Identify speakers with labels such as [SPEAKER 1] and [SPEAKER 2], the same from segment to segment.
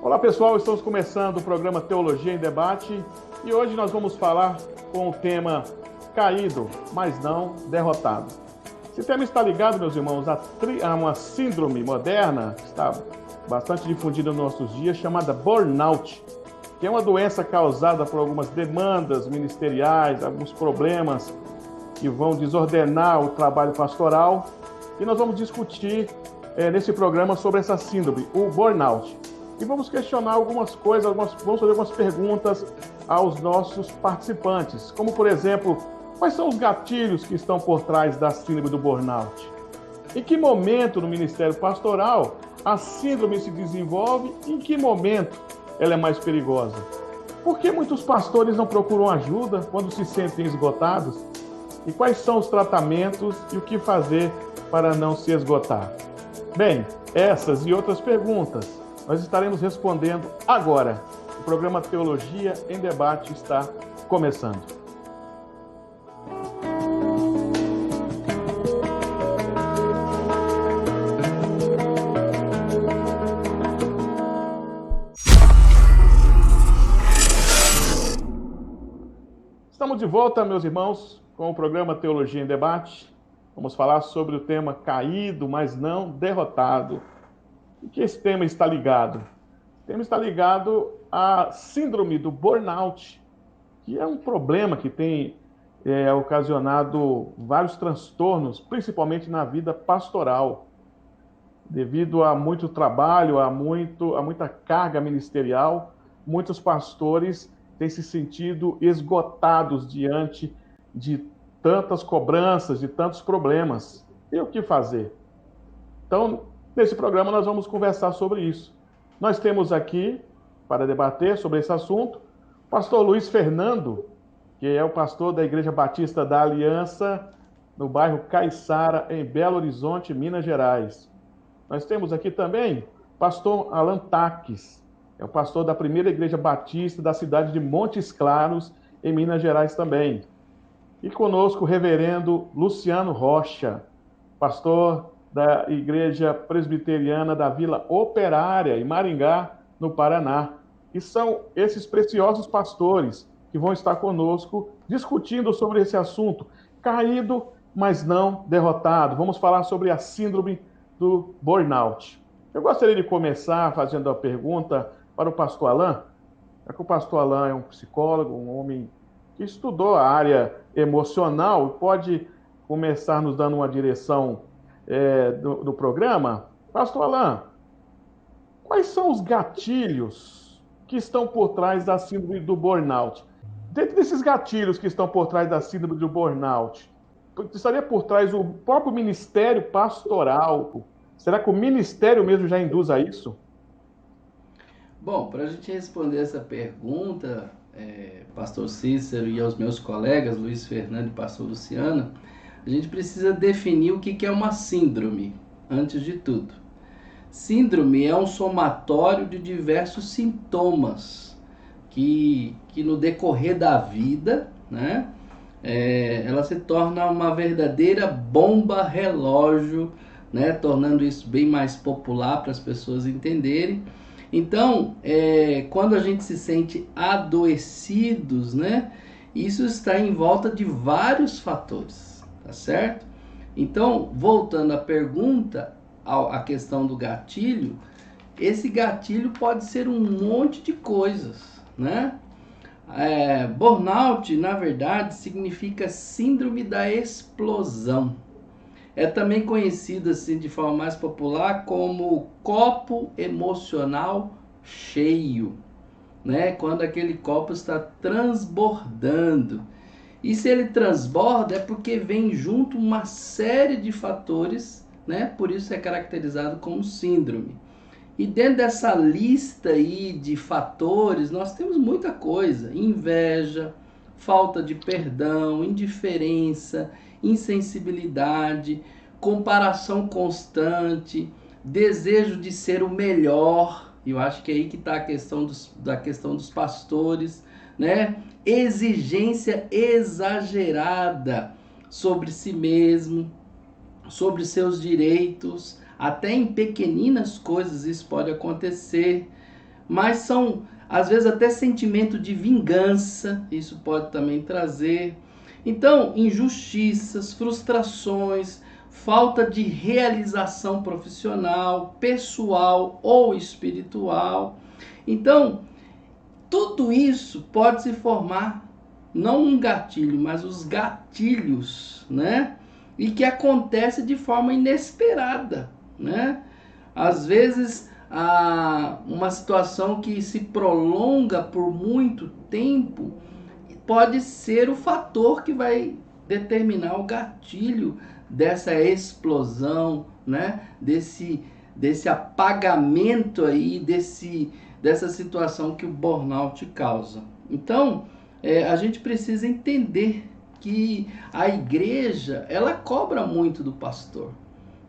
[SPEAKER 1] Olá pessoal, estamos começando o programa Teologia em Debate e hoje nós vamos falar com o tema Caído, mas não derrotado. Esse tema está ligado, meus irmãos, a uma síndrome moderna que está bastante difundida nos nossos dias, chamada burnout, que é uma doença causada por algumas demandas ministeriais, alguns problemas que vão desordenar o trabalho pastoral. E nós vamos discutir nesse programa sobre essa síndrome, o burnout. E vamos questionar algumas coisas, vamos fazer algumas perguntas aos nossos participantes, como, por exemplo, quais são os gatilhos que estão por trás da síndrome do burnout? Em que momento no ministério pastoral a síndrome se desenvolve e em que momento ela é mais perigosa? Por que muitos pastores não procuram ajuda quando se sentem esgotados? E quais são os tratamentos e o que fazer para não se esgotar? Bem, essas e outras perguntas nós estaremos respondendo agora. O programa Teologia em Debate está começando. Estamos de volta, meus irmãos, com o programa Teologia em Debate. Vamos falar sobre o tema caído, mas não derrotado. O que esse tema está ligado? O tema está ligado à síndrome do burnout, que é um problema que tem ocasionado vários transtornos, principalmente na vida pastoral. Devido a muito trabalho, a muita carga ministerial, muitos pastores têm se sentido esgotados diante de tantas cobranças, de tantos problemas. E o que fazer? Então, nesse programa nós vamos conversar sobre isso. Nós temos aqui, para debater sobre esse assunto, o pastor Luiz Fernando, que é o pastor da Igreja Batista da Aliança, no bairro Caiçara, em Belo Horizonte, Minas Gerais. Nós temos aqui também o pastor Alan Taques, é o pastor da Primeira Igreja Batista da cidade de Montes Claros, em Minas Gerais também. E conosco o reverendo Luciano Rocha, pastor da Igreja Presbiteriana da Vila Operária, em Maringá, no Paraná. E são esses preciosos pastores que vão estar conosco discutindo sobre esse assunto, caído, mas não derrotado. Vamos falar sobre a síndrome do burnout. Eu gostaria de começar fazendo a pergunta para o pastor Alan, já que o pastor Alan é um psicólogo, um homem que estudou a área emocional, pode começar nos dando uma direção do programa. Pastor Alan, quais são os gatilhos que estão por trás da síndrome do burnout? Dentro desses gatilhos que estão por trás da síndrome do burnout, estaria por trás o próprio ministério pastoral? Será que o ministério mesmo já induz a isso?
[SPEAKER 2] Bom, para a gente responder essa pergunta, pastor Cícero e aos meus colegas, Luiz Fernando e pastor Luciano, a gente precisa definir o que é uma síndrome, antes de tudo. Síndrome é um somatório de diversos sintomas que no decorrer da vida, né, ela se torna uma verdadeira bomba relógio, né, tornando isso bem mais popular para as pessoas entenderem. Então, quando a gente se sente adoecidos, né, isso está em volta de vários fatores. Tá certo? Então, voltando à pergunta, à questão do gatilho, esse gatilho pode ser um monte de coisas, né? Burnout, na verdade, significa síndrome da explosão. É também conhecido assim de forma mais popular como copo emocional cheio, né? Quando aquele copo está transbordando. E se ele transborda é porque vem junto uma série de fatores, né? Por isso é caracterizado como síndrome. E dentro dessa lista aí de fatores, nós temos muita coisa: inveja, falta de perdão, indiferença, insensibilidade, comparação constante, desejo de ser o melhor. Eu acho que é aí que está a questão dos pastores, né? Exigência exagerada sobre si mesmo, sobre seus direitos, até em pequeninas coisas isso pode acontecer. mas são, às vezes, até sentimento de vingança, isso pode também trazer. Então, injustiças, frustrações, falta de realização profissional, pessoal ou espiritual. Então, tudo isso pode se formar, não um gatilho, mas os gatilhos, né? E que acontece de forma inesperada, né? Às vezes, uma situação que se prolonga por muito tempo pode ser o fator que vai determinar o gatilho dessa explosão, né? Desse apagamento aí, dessa situação que o burnout causa. Então, a gente precisa entender que a igreja, ela cobra muito do pastor,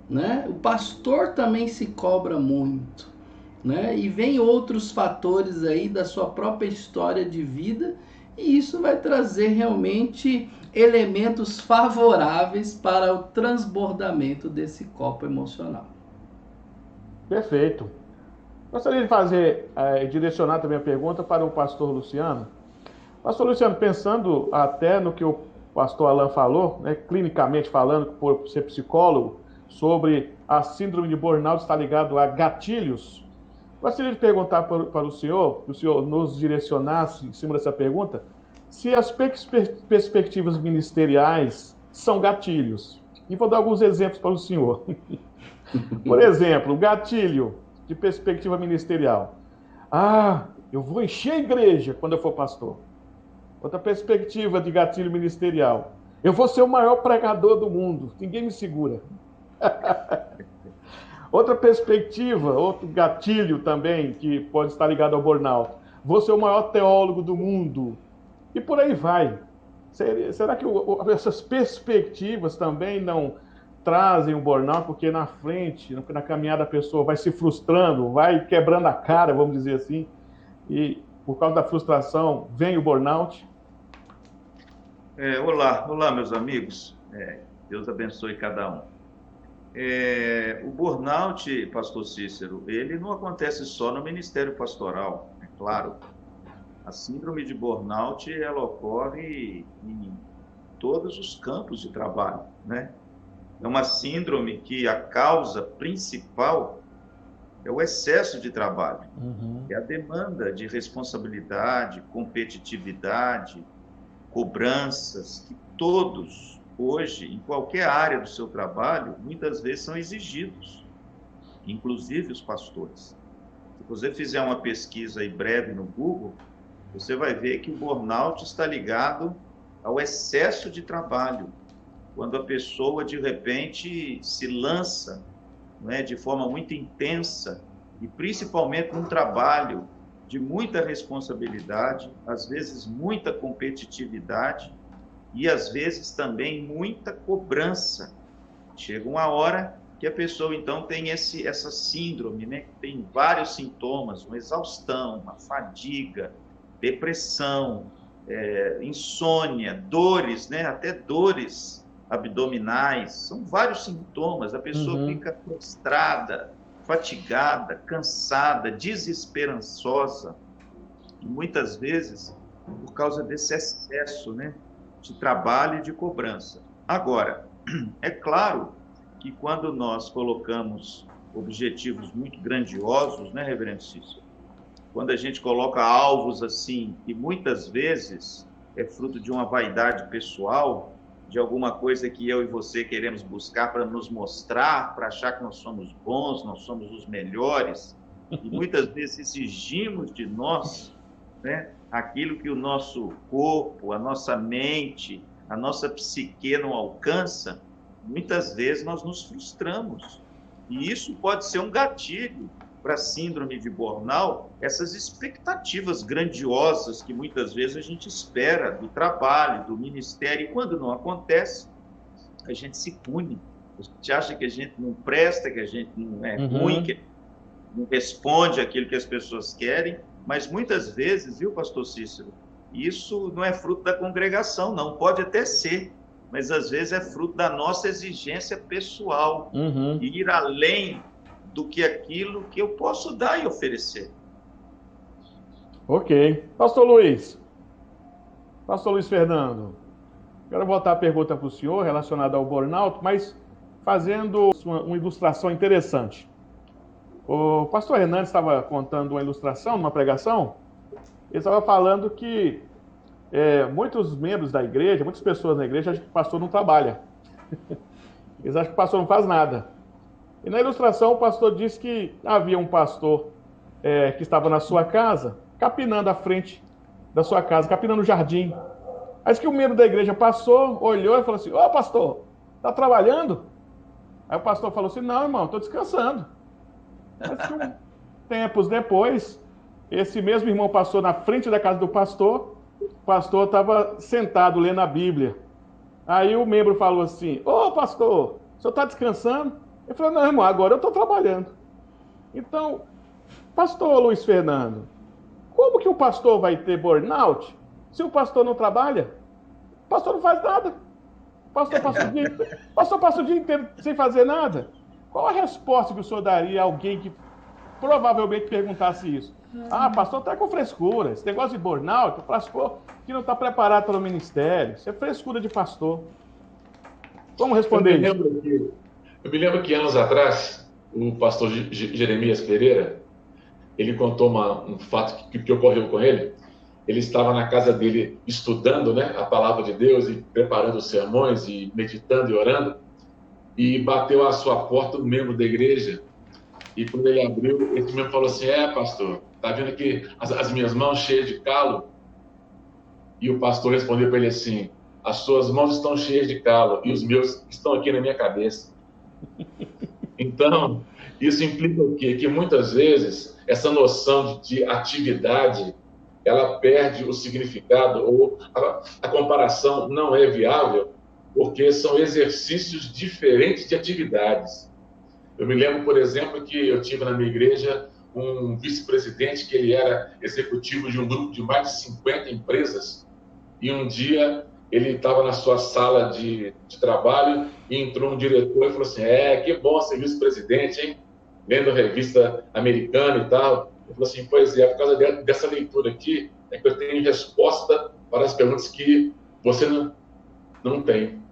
[SPEAKER 2] né? O pastor também se cobra muito, né? E vem outros fatores aí da sua própria história de vida, e isso vai trazer realmente elementos favoráveis para o transbordamento desse copo emocional.
[SPEAKER 1] Perfeito. Gostaria de fazer, direcionar também a pergunta para o pastor Luciano. Pastor Luciano, pensando até no que o pastor Alan falou, né, clinicamente falando, por ser psicólogo, sobre a síndrome de burnout está ligado a gatilhos, gostaria de perguntar para o senhor, que o senhor nos direcionasse em cima dessa pergunta, se as perspectivas ministeriais são gatilhos. E vou dar alguns exemplos para o senhor. Por exemplo, gatilho de perspectiva ministerial. Eu vou encher a igreja quando eu for pastor. Outra perspectiva de gatilho ministerial. Eu vou ser o maior pregador do mundo. Ninguém me segura. Outra perspectiva, outro gatilho também, que pode estar ligado ao burnout. Vou ser o maior teólogo do mundo. E por aí vai. Será que essas perspectivas também não trazem o burnout? Porque na frente, na caminhada, a pessoa vai se frustrando, vai quebrando a cara, vamos dizer assim, e por causa da frustração vem o burnout?
[SPEAKER 3] Olá, meus amigos. Deus abençoe cada um. O burnout, pastor Cícero, ele não acontece só no ministério pastoral, é claro. A síndrome de burnout, ela ocorre em todos os campos de trabalho, né? É uma síndrome que a causa principal é o excesso de trabalho, é a demanda de responsabilidade, competitividade, cobranças, que todos, hoje, em qualquer área do seu trabalho, muitas vezes são exigidos, inclusive os pastores. Se você fizer uma pesquisa aí breve no Google, você vai ver que o burnout está ligado ao excesso de trabalho, quando a pessoa, de repente, se lança, né, de forma muito intensa, e principalmente num trabalho de muita responsabilidade, às vezes muita competitividade, e às vezes também muita cobrança. Chega uma hora que a pessoa, então, tem essa síndrome, né, que tem vários sintomas, uma exaustão, uma fadiga, depressão, insônia, dores, né, até dores abdominais, são vários sintomas. A pessoa fica frustrada, fatigada, cansada, desesperançosa, e muitas vezes por causa desse excesso, né, de trabalho e de cobrança. Agora, é claro que quando nós colocamos objetivos muito grandiosos, né, reverendo Cícero, quando a gente coloca alvos assim, que muitas vezes é fruto de uma vaidade pessoal, de alguma coisa que eu e você queremos buscar para nos mostrar, para achar que nós somos bons, nós somos os melhores, e muitas vezes exigimos de nós, né, aquilo que o nosso corpo, a nossa mente, a nossa psique não alcança, muitas vezes nós nos frustramos. E isso pode ser um gatilho para a síndrome de burnout, essas expectativas grandiosas que muitas vezes a gente espera do trabalho, do ministério, e quando não acontece, a gente se pune. A gente acha que a gente não presta, que a gente não é ruim, que não responde aquilo que as pessoas querem, mas muitas vezes, viu, pastor Cícero, isso não é fruto da congregação, não. Pode até ser, mas às vezes é fruto da nossa exigência pessoal, e ir além do que aquilo que eu posso dar e oferecer.
[SPEAKER 1] Ok. Pastor Luiz Fernando, quero voltar a pergunta para o senhor relacionada ao burnout, mas fazendo uma ilustração interessante. O pastor Renan estava contando uma ilustração numa pregação. Ele estava falando que muitos membros da igreja, muitas pessoas na igreja acham que o pastor não trabalha. Eles acham que o pastor não faz nada. E na ilustração o pastor disse que havia um pastor que estava na sua casa, capinando a frente da sua casa, capinando o jardim. Aí que um membro da igreja passou, olhou e falou assim: ô pastor, tá trabalhando? Aí o pastor falou assim: não, irmão, estou descansando. Mas tempos depois, esse mesmo irmão passou na frente da casa do pastor, o pastor estava sentado lendo a Bíblia. Aí o membro falou assim: ô pastor, o senhor está descansando? Ele falou: não, irmão, agora eu estou trabalhando. Então, pastor Luiz Fernando, como que o pastor vai ter burnout se o pastor não trabalha? O pastor não faz nada. O pastor passa o dia inteiro sem fazer nada. Qual a resposta que o senhor daria a alguém que provavelmente perguntasse isso? Ah, pastor está com frescura. Esse negócio de burnout, o pastor que não está preparado para o ministério. Isso é frescura de pastor. Como responder isso?
[SPEAKER 4] Eu me lembro que anos atrás, o pastor Jeremias Pereira, ele contou um fato que ocorreu com ele. Ele estava na casa dele estudando, né, a palavra de Deus e preparando os sermões e meditando e orando, e bateu à sua porta um membro da igreja. E quando ele abriu, esse membro falou assim: pastor, tá vendo aqui as minhas mãos cheias de calo? E o pastor respondeu para ele assim: as suas mãos estão cheias de calo e os meus estão aqui na minha cabeça. Então, isso implica o quê? Que muitas vezes essa noção de atividade, ela perde o significado, ou a comparação não é viável, porque são exercícios diferentes de atividades. Eu me lembro, por exemplo, que eu tive na minha igreja um vice-presidente que ele era executivo de um grupo de mais de 50 empresas, e um dia ele estava na sua sala de trabalho e entrou um diretor e falou assim: que bom ser vice-presidente, hein? Lendo revista americana e tal. Ele falou assim: pois é, por causa dessa leitura aqui, é que eu tenho resposta para as perguntas que você não tem.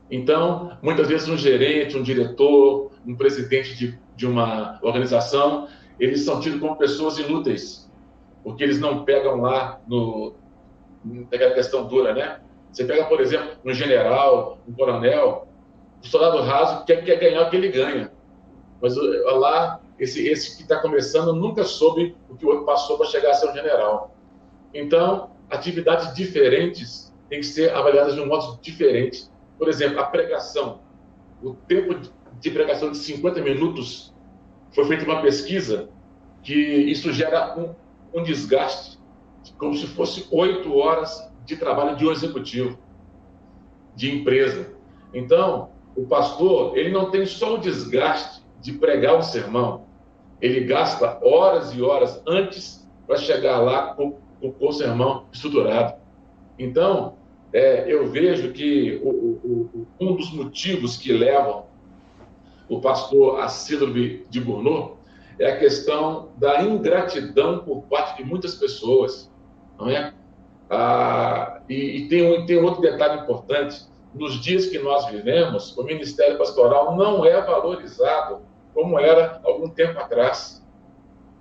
[SPEAKER 4] Então, muitas vezes um gerente, um diretor, um presidente de uma organização, eles são tidos como pessoas inúteis, porque eles não pegam lá naquela questão dura, né? Você pega, por exemplo, um general, um coronel, o soldado raso quer ganhar o que ele ganha. Mas lá, esse que está começando nunca soube o que o outro passou para chegar a ser um general. Então, atividades diferentes têm que ser avaliadas de um modo diferente. Por exemplo, a pregação. O tempo de pregação de 50 minutos, foi feita uma pesquisa que isso gera um desgaste, como se fosse 8 horas de trabalho de um executivo, de empresa. Então, o pastor, ele não tem só o desgaste de pregar um sermão, ele gasta horas e horas antes para chegar lá com o sermão estruturado. Então, eu vejo que um dos motivos que levam o pastor à síndrome de burnout é a questão da ingratidão por parte de muitas pessoas, não é? E tem um outro detalhe importante: nos dias que nós vivemos, o ministério pastoral não é valorizado como era algum tempo atrás.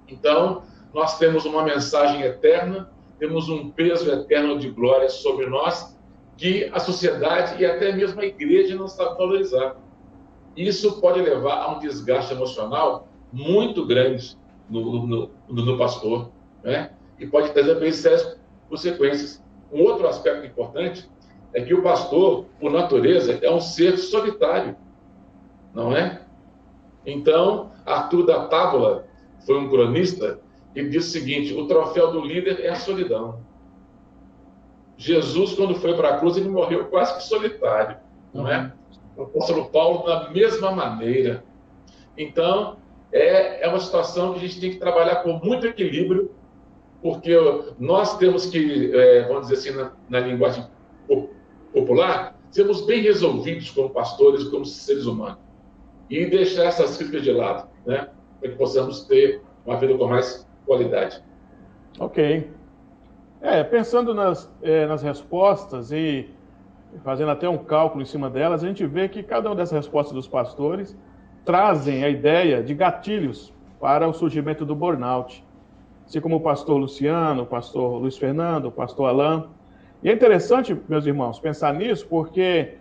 [SPEAKER 4] Então, nós temos uma mensagem eterna, temos um peso eterno de glória sobre nós, que a sociedade e até mesmo a igreja não sabe valorizar. Isso pode levar a um desgaste emocional muito grande no pastor, né? E pode trazer bem sérias consequências. Um outro aspecto importante é que o pastor, por natureza, é um ser solitário, não é? Então, Arthur da Tábula foi um cronista e disse o seguinte: o troféu do líder é a solidão. Jesus, quando foi para a cruz, ele morreu quase que solitário, não é? O apóstolo Paulo, da mesma maneira. Então, é uma situação que a gente tem que trabalhar com muito equilíbrio, porque nós temos que, vamos dizer assim, na linguagem popular, sermos bem resolvidos como pastores, como seres humanos, e deixar essas críticas de lado, né? Para que possamos ter uma vida com mais qualidade.
[SPEAKER 1] Ok. Pensando nas respostas e fazendo até um cálculo em cima delas, a gente vê que cada uma dessas respostas dos pastores trazem a ideia de gatilhos para o surgimento do burnout. Assim como o pastor Luciano, o pastor Luiz Fernando, o pastor Alain. E é interessante, meus irmãos, pensar nisso, porque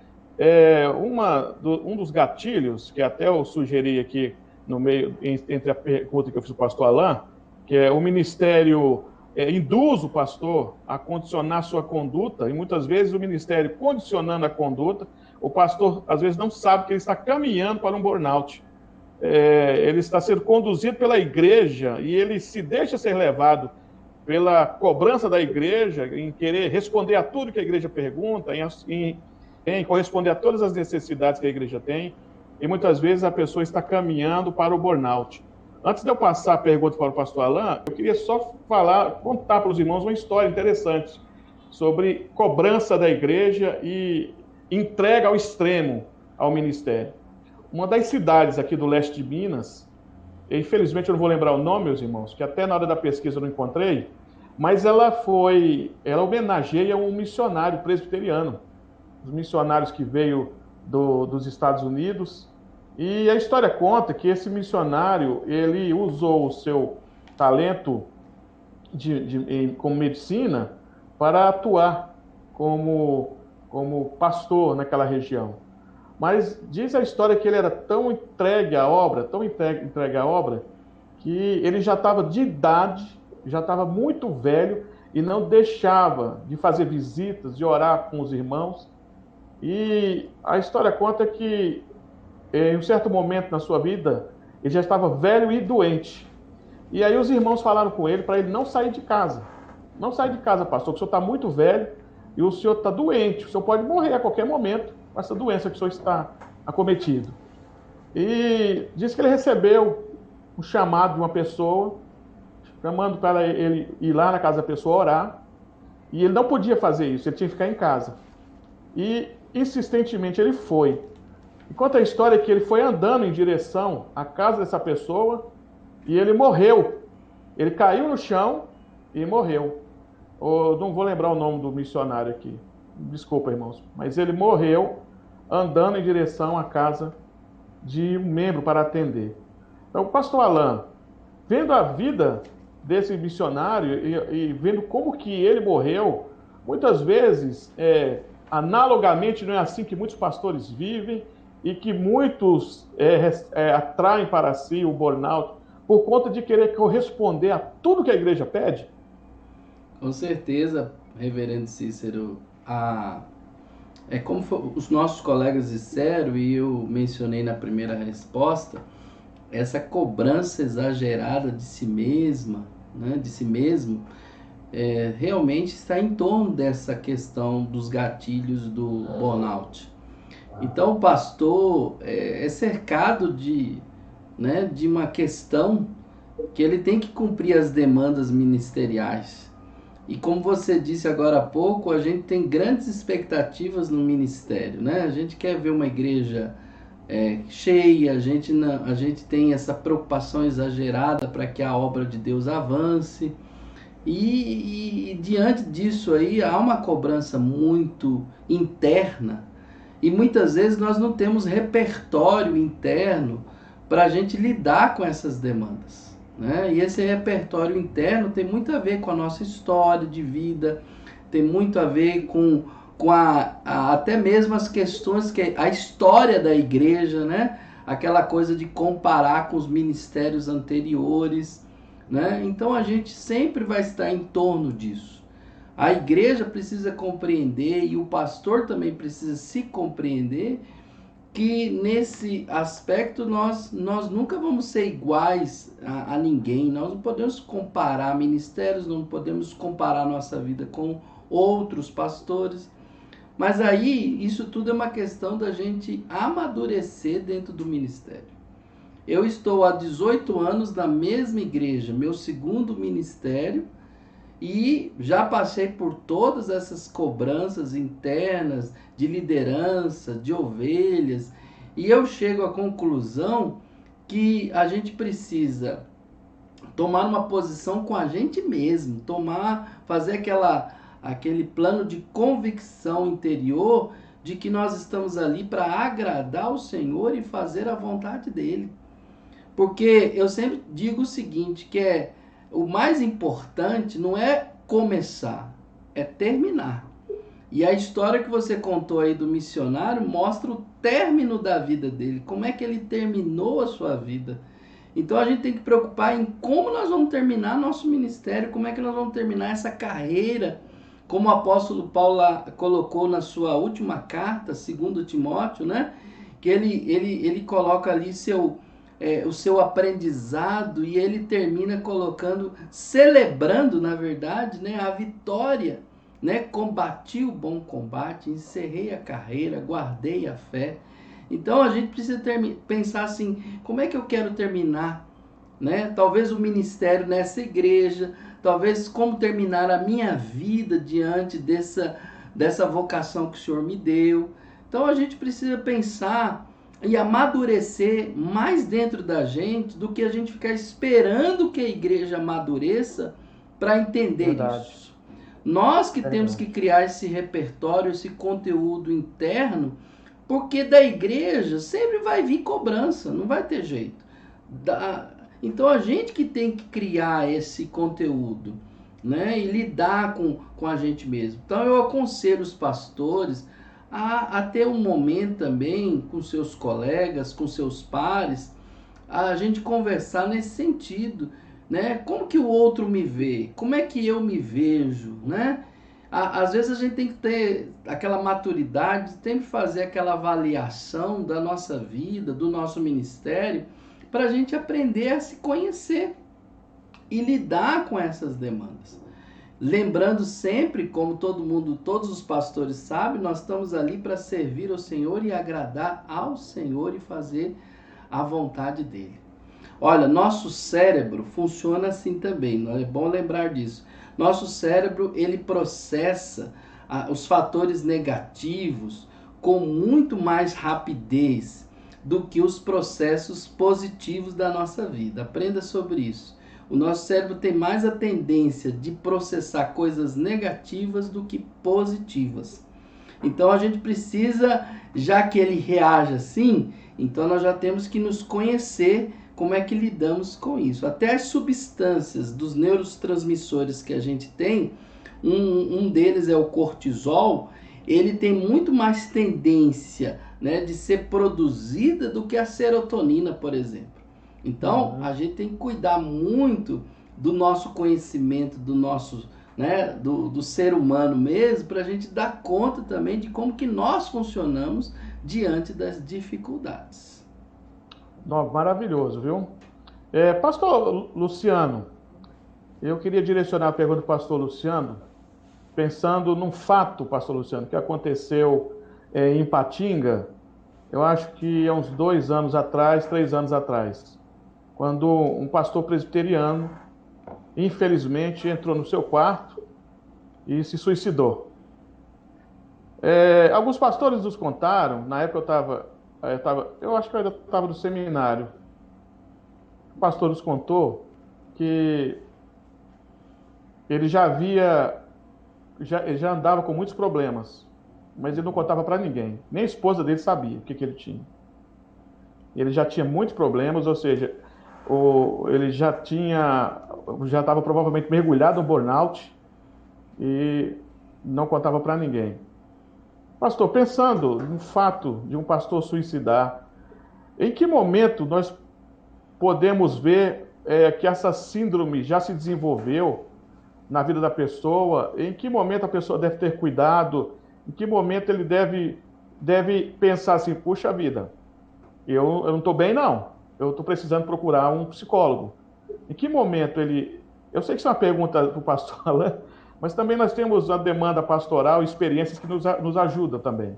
[SPEAKER 1] um dos gatilhos, que até eu sugeri aqui no meio, entre a pergunta que eu fiz ao pastor Alain, que é o ministério induz o pastor a condicionar sua conduta, e muitas vezes o ministério condicionando a conduta, o pastor às vezes não sabe que ele está caminhando para um burnout. Ele está sendo conduzido pela igreja e ele se deixa ser levado pela cobrança da igreja, em querer responder a tudo que a igreja pergunta, em corresponder a todas as necessidades que a igreja tem, e muitas vezes a pessoa está caminhando para o burnout. Antes de eu passar a pergunta para o pastor Alain, eu queria só contar para os irmãos uma história interessante sobre cobrança da igreja e entrega ao extremo ao ministério. Uma das cidades aqui do leste de Minas, infelizmente eu não vou lembrar o nome, meus irmãos, que até na hora da pesquisa eu não encontrei, mas ela homenageia um missionário presbiteriano, os missionários que veio dos Estados Unidos. E a história conta que esse missionário, ele usou o seu talento como medicina para atuar como pastor naquela região. Mas diz a história que ele era tão entregue à obra, que ele já estava de idade, já estava muito velho e não deixava de fazer visitas, de orar com os irmãos. E a história conta que em um certo momento na sua vida, ele já estava velho e doente. E aí os irmãos falaram com ele para ele não sair de casa. Não sair de casa, pastor, porque o senhor está muito velho e o senhor está doente. O senhor pode morrer a qualquer momento com essa doença que o senhor está acometido. E diz que ele recebeu um chamado de uma pessoa, chamando para ele ir lá na casa da pessoa orar. E ele não podia fazer isso, ele tinha que ficar em casa. E insistentemente ele foi. E conta a história que ele foi andando em direção à casa dessa pessoa e ele morreu. Ele caiu no chão e morreu. Eu não vou lembrar o nome do missionário aqui. Desculpa, irmãos. Mas ele morreu andando em direção à casa de um membro para atender. Então, o pastor Alain, vendo a vida desse missionário e vendo como que ele morreu, muitas vezes, analogamente, não é assim que muitos pastores vivem, e que muitos atraem para si o burnout por conta de querer corresponder a tudo que a igreja pede?
[SPEAKER 2] Com certeza, reverendo Cícero, como os nossos colegas disseram, e eu mencionei na primeira resposta, essa cobrança exagerada de si mesma, né, de si mesmo, realmente está em torno dessa questão dos gatilhos do burnout. Então o pastor é cercado de uma questão que ele tem que cumprir as demandas ministeriais. E como você disse agora há pouco, a gente tem grandes expectativas no ministério, né? A gente quer ver uma igreja cheia, a gente tem essa preocupação exagerada para que a obra de Deus avance. E diante disso aí há uma cobrança muito interna. E muitas vezes nós não temos repertório interno para a gente lidar com essas demandas, né? E esse repertório interno tem muito a ver com a nossa história de vida, tem muito a ver com até mesmo as questões que a história da igreja, né? Aquela coisa de comparar com os ministérios anteriores, né? Então a gente sempre vai estar em torno disso. A igreja precisa compreender e o pastor também precisa se compreender que nesse aspecto nós nunca vamos ser iguais a ninguém. Nós não podemos comparar ministérios, não podemos comparar nossa vida com outros pastores. Mas aí isso tudo é uma questão da gente amadurecer dentro do ministério. Eu estou há 18 anos na mesma igreja, meu segundo ministério, e já passei por todas essas cobranças internas de liderança, de ovelhas, e eu chego à conclusão que a gente precisa tomar uma posição com a gente mesmo, fazer aquele plano de convicção interior de que nós estamos ali para agradar o Senhor e fazer a vontade dele. Porque eu sempre digo o seguinte, o mais importante não é começar, é terminar. E a história que você contou aí do missionário mostra o término da vida dele, como é que ele terminou a sua vida. Então a gente tem que preocupar em como nós vamos terminar nosso ministério, como é que nós vamos terminar essa carreira, como o apóstolo Paulo colocou na sua última carta, 2 Timóteo, né? Que ele coloca ali o seu aprendizado e ele termina celebrando, na verdade, né, a vitória, né? Combati o bom combate, encerrei a carreira, guardei a fé. Então a gente precisa pensar assim, como é que eu quero terminar, né? Talvez o ministério nessa igreja, talvez como terminar a minha vida diante dessa vocação que o Senhor me deu. Então a gente precisa pensar e amadurecer mais dentro da gente do que a gente ficar esperando que a igreja amadureça para entender
[SPEAKER 1] Verdade.
[SPEAKER 2] isso. Nós que temos que criar esse repertório, esse conteúdo interno, porque da igreja sempre vai vir cobrança, não vai ter jeito. Então a gente que tem que criar esse conteúdo, né, e lidar com a gente mesmo. Então eu aconselho os pastores a ter um momento também com seus colegas, com seus pares, a gente conversar nesse sentido, né? Como que o outro me vê? Como é que eu me vejo, né? Às vezes a gente tem que ter aquela maturidade, tem que fazer aquela avaliação da nossa vida, do nosso ministério, para a gente aprender a se conhecer e lidar com essas demandas. Lembrando sempre, como todos os pastores sabem, nós estamos ali para servir ao Senhor e agradar ao Senhor e fazer a vontade dele. Olha, nosso cérebro funciona assim também, é bom lembrar disso. Nosso cérebro, ele processa os fatores negativos com muito mais rapidez do que os processos positivos da nossa vida. Aprenda sobre isso. O nosso cérebro tem mais a tendência de processar coisas negativas do que positivas. Então a gente precisa, já que ele reage assim, então nós já temos que nos conhecer como é que lidamos com isso. Até as substâncias dos neurotransmissores que a gente tem, um deles é o cortisol, ele tem muito mais tendência, né, de ser produzida do que a serotonina, por exemplo. Então, a gente tem que cuidar muito do nosso conhecimento, do nosso, né, do ser humano mesmo, para a gente dar conta também de como que nós funcionamos diante das dificuldades.
[SPEAKER 1] Maravilhoso, viu? Pastor Luciano, eu queria direcionar a pergunta do pastor Luciano, pensando num fato, pastor Luciano, que aconteceu em Ipatinga, eu acho que há uns 2 anos atrás, 3 anos atrás, quando um pastor presbiteriano, infelizmente, entrou no seu quarto e se suicidou. Alguns pastores nos contaram, na época eu acho que eu ainda estava no seminário, o pastor nos contou que ele ele já andava com muitos problemas, mas ele não contava para ninguém, nem a esposa dele sabia o que ele tinha. Ele já tinha muitos problemas, ou seja, ele já estava provavelmente mergulhado no burnout e não contava para ninguém. Pastor, pensando no fato de um pastor suicidar, em que momento nós podemos ver que essa síndrome já se desenvolveu na vida da pessoa? Em que momento a pessoa deve ter cuidado? Em que momento ele deve pensar assim, puxa vida, eu não estou bem não, eu estou precisando procurar um psicólogo. Em que momento eu sei que isso é uma pergunta para o pastor Alain, mas também nós temos a demanda pastoral e experiências que nos ajudam também.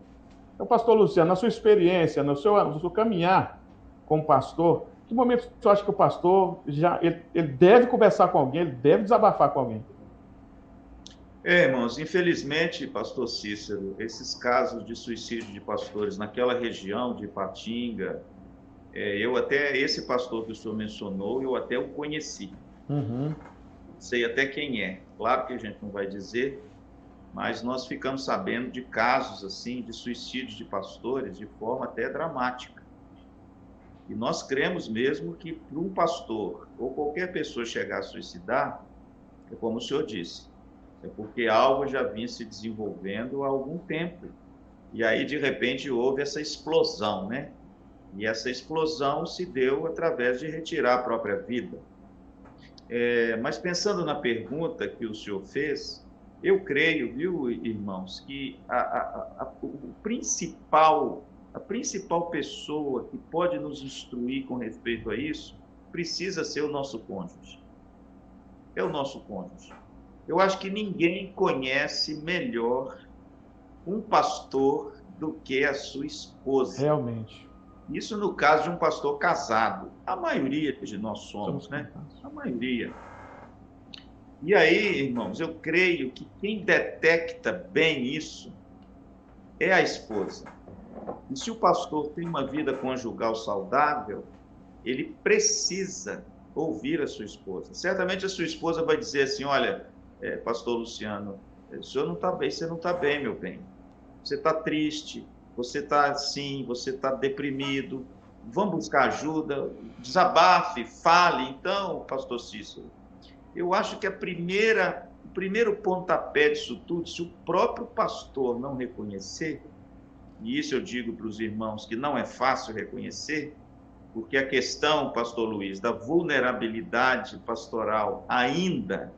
[SPEAKER 1] Então, pastor Luciano, na sua experiência, no seu caminhar como pastor, em que momento você acha que o pastor ele deve conversar com alguém, ele deve desabafar com alguém?
[SPEAKER 3] Irmãos, infelizmente, pastor Cícero, esses casos de suicídio de pastores naquela região de Ipatinga, esse pastor que o senhor mencionou, eu até o conheci.
[SPEAKER 1] Uhum.
[SPEAKER 3] Sei até quem é. Claro que a gente não vai dizer, mas nós ficamos sabendo de casos assim de suicídio de pastores de forma até dramática. E nós cremos mesmo que para um pastor ou qualquer pessoa chegar a suicidar, é como o senhor disse, é porque algo já vinha se desenvolvendo há algum tempo. E aí, de repente, houve essa explosão, né? E essa explosão se deu através de retirar a própria vida. Mas pensando na pergunta que o senhor fez, eu creio, viu, irmãos, que a principal pessoa que pode nos instruir com respeito a isso precisa ser o nosso cônjuge. É o nosso cônjuge. Eu acho que ninguém conhece melhor um pastor do que a sua esposa.
[SPEAKER 1] Realmente.
[SPEAKER 3] Isso no caso de um pastor casado. A maioria de nós somos, né? A maioria. E aí, irmãos, eu creio que quem detecta bem isso é a esposa. E se o pastor tem uma vida conjugal saudável, ele precisa ouvir a sua esposa. Certamente a sua esposa vai dizer assim, olha, pastor Luciano, o senhor não está bem, você não está bem, meu bem. Você está triste, você está assim, você está deprimido, vamos buscar ajuda, desabafe, fale. Então, pastor Cícero, eu acho que o primeiro pontapé disso tudo, se o próprio pastor não reconhecer, e isso eu digo para os irmãos que não é fácil reconhecer, porque a questão, pastor Luiz, da vulnerabilidade pastoral ainda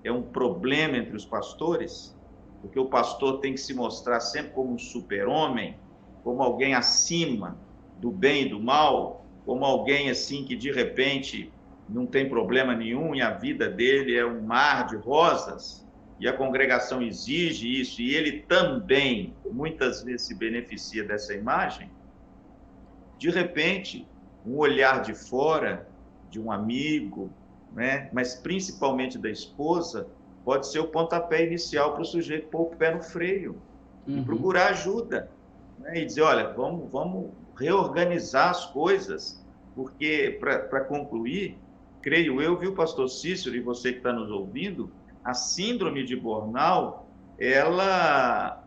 [SPEAKER 3] é um problema entre os pastores, porque o pastor tem que se mostrar sempre como um super-homem, como alguém acima do bem e do mal, como alguém assim que de repente não tem problema nenhum e a vida dele é um mar de rosas, e a congregação exige isso, e ele também muitas vezes se beneficia dessa imagem. De repente, um olhar de fora, de um amigo, né, mas principalmente da esposa, pode ser o pontapé inicial para o sujeito pôr o pé no freio e procurar ajuda, né, e dizer, olha, vamos reorganizar as coisas, porque, para concluir, creio eu, viu, pastor Cícero, e você que está nos ouvindo, a síndrome de burnout, ela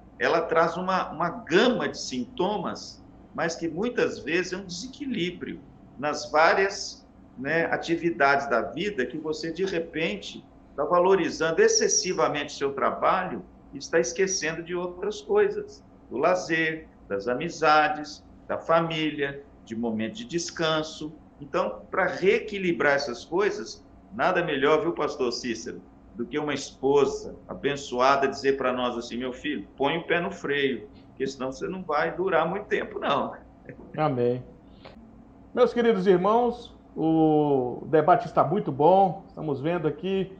[SPEAKER 3] traz uma gama de sintomas, mas que muitas vezes é um desequilíbrio nas várias, né, atividades da vida que você, de repente, está valorizando excessivamente o seu trabalho e está esquecendo de outras coisas, do lazer, das amizades, da família, de momento de descanso. Então, para reequilibrar essas coisas, nada melhor, viu, pastor Cícero, do que uma esposa abençoada dizer para nós assim, meu filho, põe o pé no freio, porque senão você não vai durar muito tempo, não.
[SPEAKER 1] Amém. Meus queridos irmãos, o debate está muito bom, estamos vendo aqui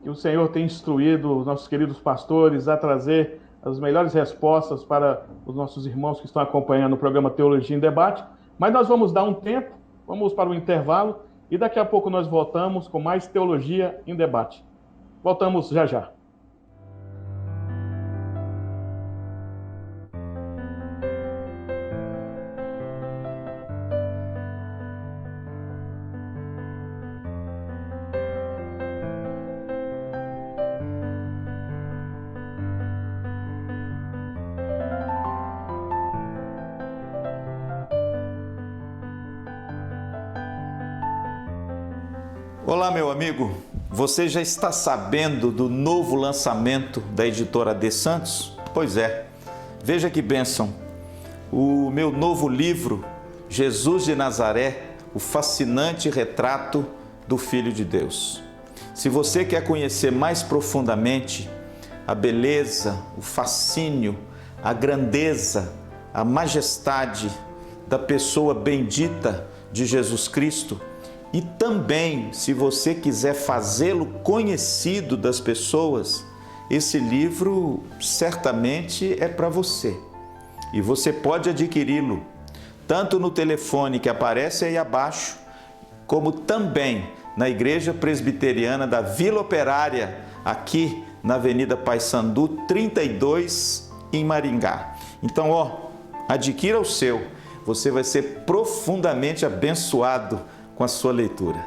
[SPEAKER 1] que o Senhor tem instruído os nossos queridos pastores a trazer as melhores respostas para os nossos irmãos que estão acompanhando o programa Teologia em Debate, mas nós vamos dar um tempo, vamos para o intervalo e daqui a pouco nós voltamos com mais Teologia em Debate. Voltamos já já.
[SPEAKER 5] Olá, meu amigo. Você já está sabendo do novo lançamento da editora AD Santos? Pois é. Veja que bênção. O meu novo livro, Jesus de Nazaré, o fascinante retrato do Filho de Deus. Se você quer conhecer mais profundamente a beleza, o fascínio, a grandeza, a majestade da pessoa bendita de Jesus Cristo, e também, se você quiser fazê-lo conhecido das pessoas, esse livro certamente é para você. E você pode adquiri-lo, tanto no telefone que aparece aí abaixo, como também na Igreja Presbiteriana da Vila Operária, aqui na Avenida Paissandu 32, em Maringá. Então, adquira o seu, você vai ser profundamente abençoado com a sua leitura.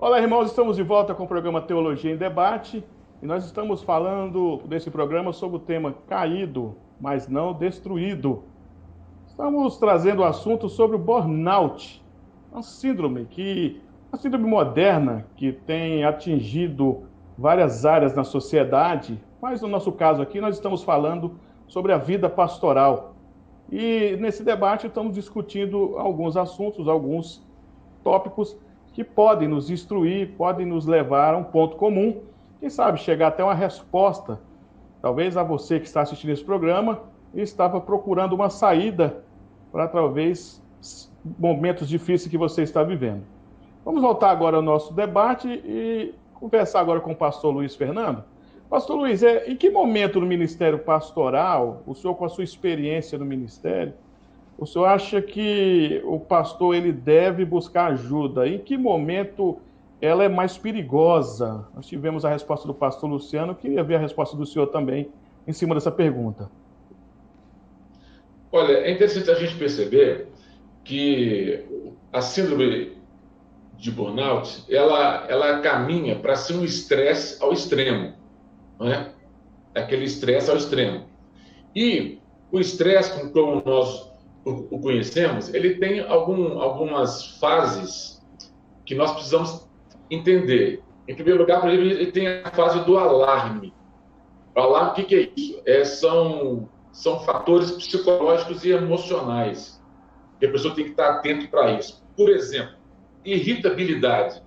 [SPEAKER 1] Olá, irmãos, estamos de volta com o programa Teologia em Debate e nós estamos falando nesse programa sobre o tema caído, mas não destruído. Estamos trazendo o assunto sobre o burnout, uma síndrome moderna que tem atingido várias áreas na sociedade, mas no nosso caso aqui nós estamos falando sobre a vida pastoral. E nesse debate estamos discutindo alguns assuntos, alguns tópicos que podem nos instruir, podem nos levar a um ponto comum, quem sabe chegar até uma resposta, talvez a você que está assistindo esse programa e estava procurando uma saída para talvez momentos difíceis que você está vivendo. Vamos voltar agora ao nosso debate e conversar agora com o pastor Luiz Fernando. Pastor Luiz, em que momento no ministério pastoral, o senhor com a sua experiência no ministério, o senhor acha que o pastor ele deve buscar ajuda? Em que momento ela é mais perigosa? Nós tivemos a resposta do pastor Luciano, queria ver a resposta do senhor também em cima dessa pergunta.
[SPEAKER 4] Olha, é interessante a gente perceber que a síndrome de burnout, ela caminha para ser um estresse ao extremo, não é? Aquele estresse ao extremo. E o estresse, como nós o conhecemos, ele tem algumas fases que nós precisamos entender. Em primeiro lugar, por exemplo, ele tem a fase do alarme. O alarme, o que é isso? São fatores psicológicos e emocionais que a pessoa tem que estar atento para isso. Por exemplo, irritabilidade.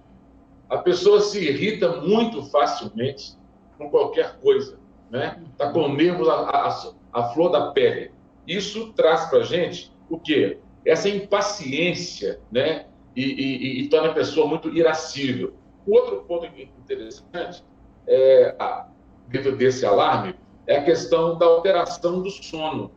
[SPEAKER 4] A pessoa se irrita muito facilmente com qualquer coisa, né? Está com nervos a flor da pele. Isso traz para a gente o quê? Essa impaciência, né? E torna a pessoa muito irascível. O outro ponto interessante, dentro desse alarme, é a questão da alteração do sono.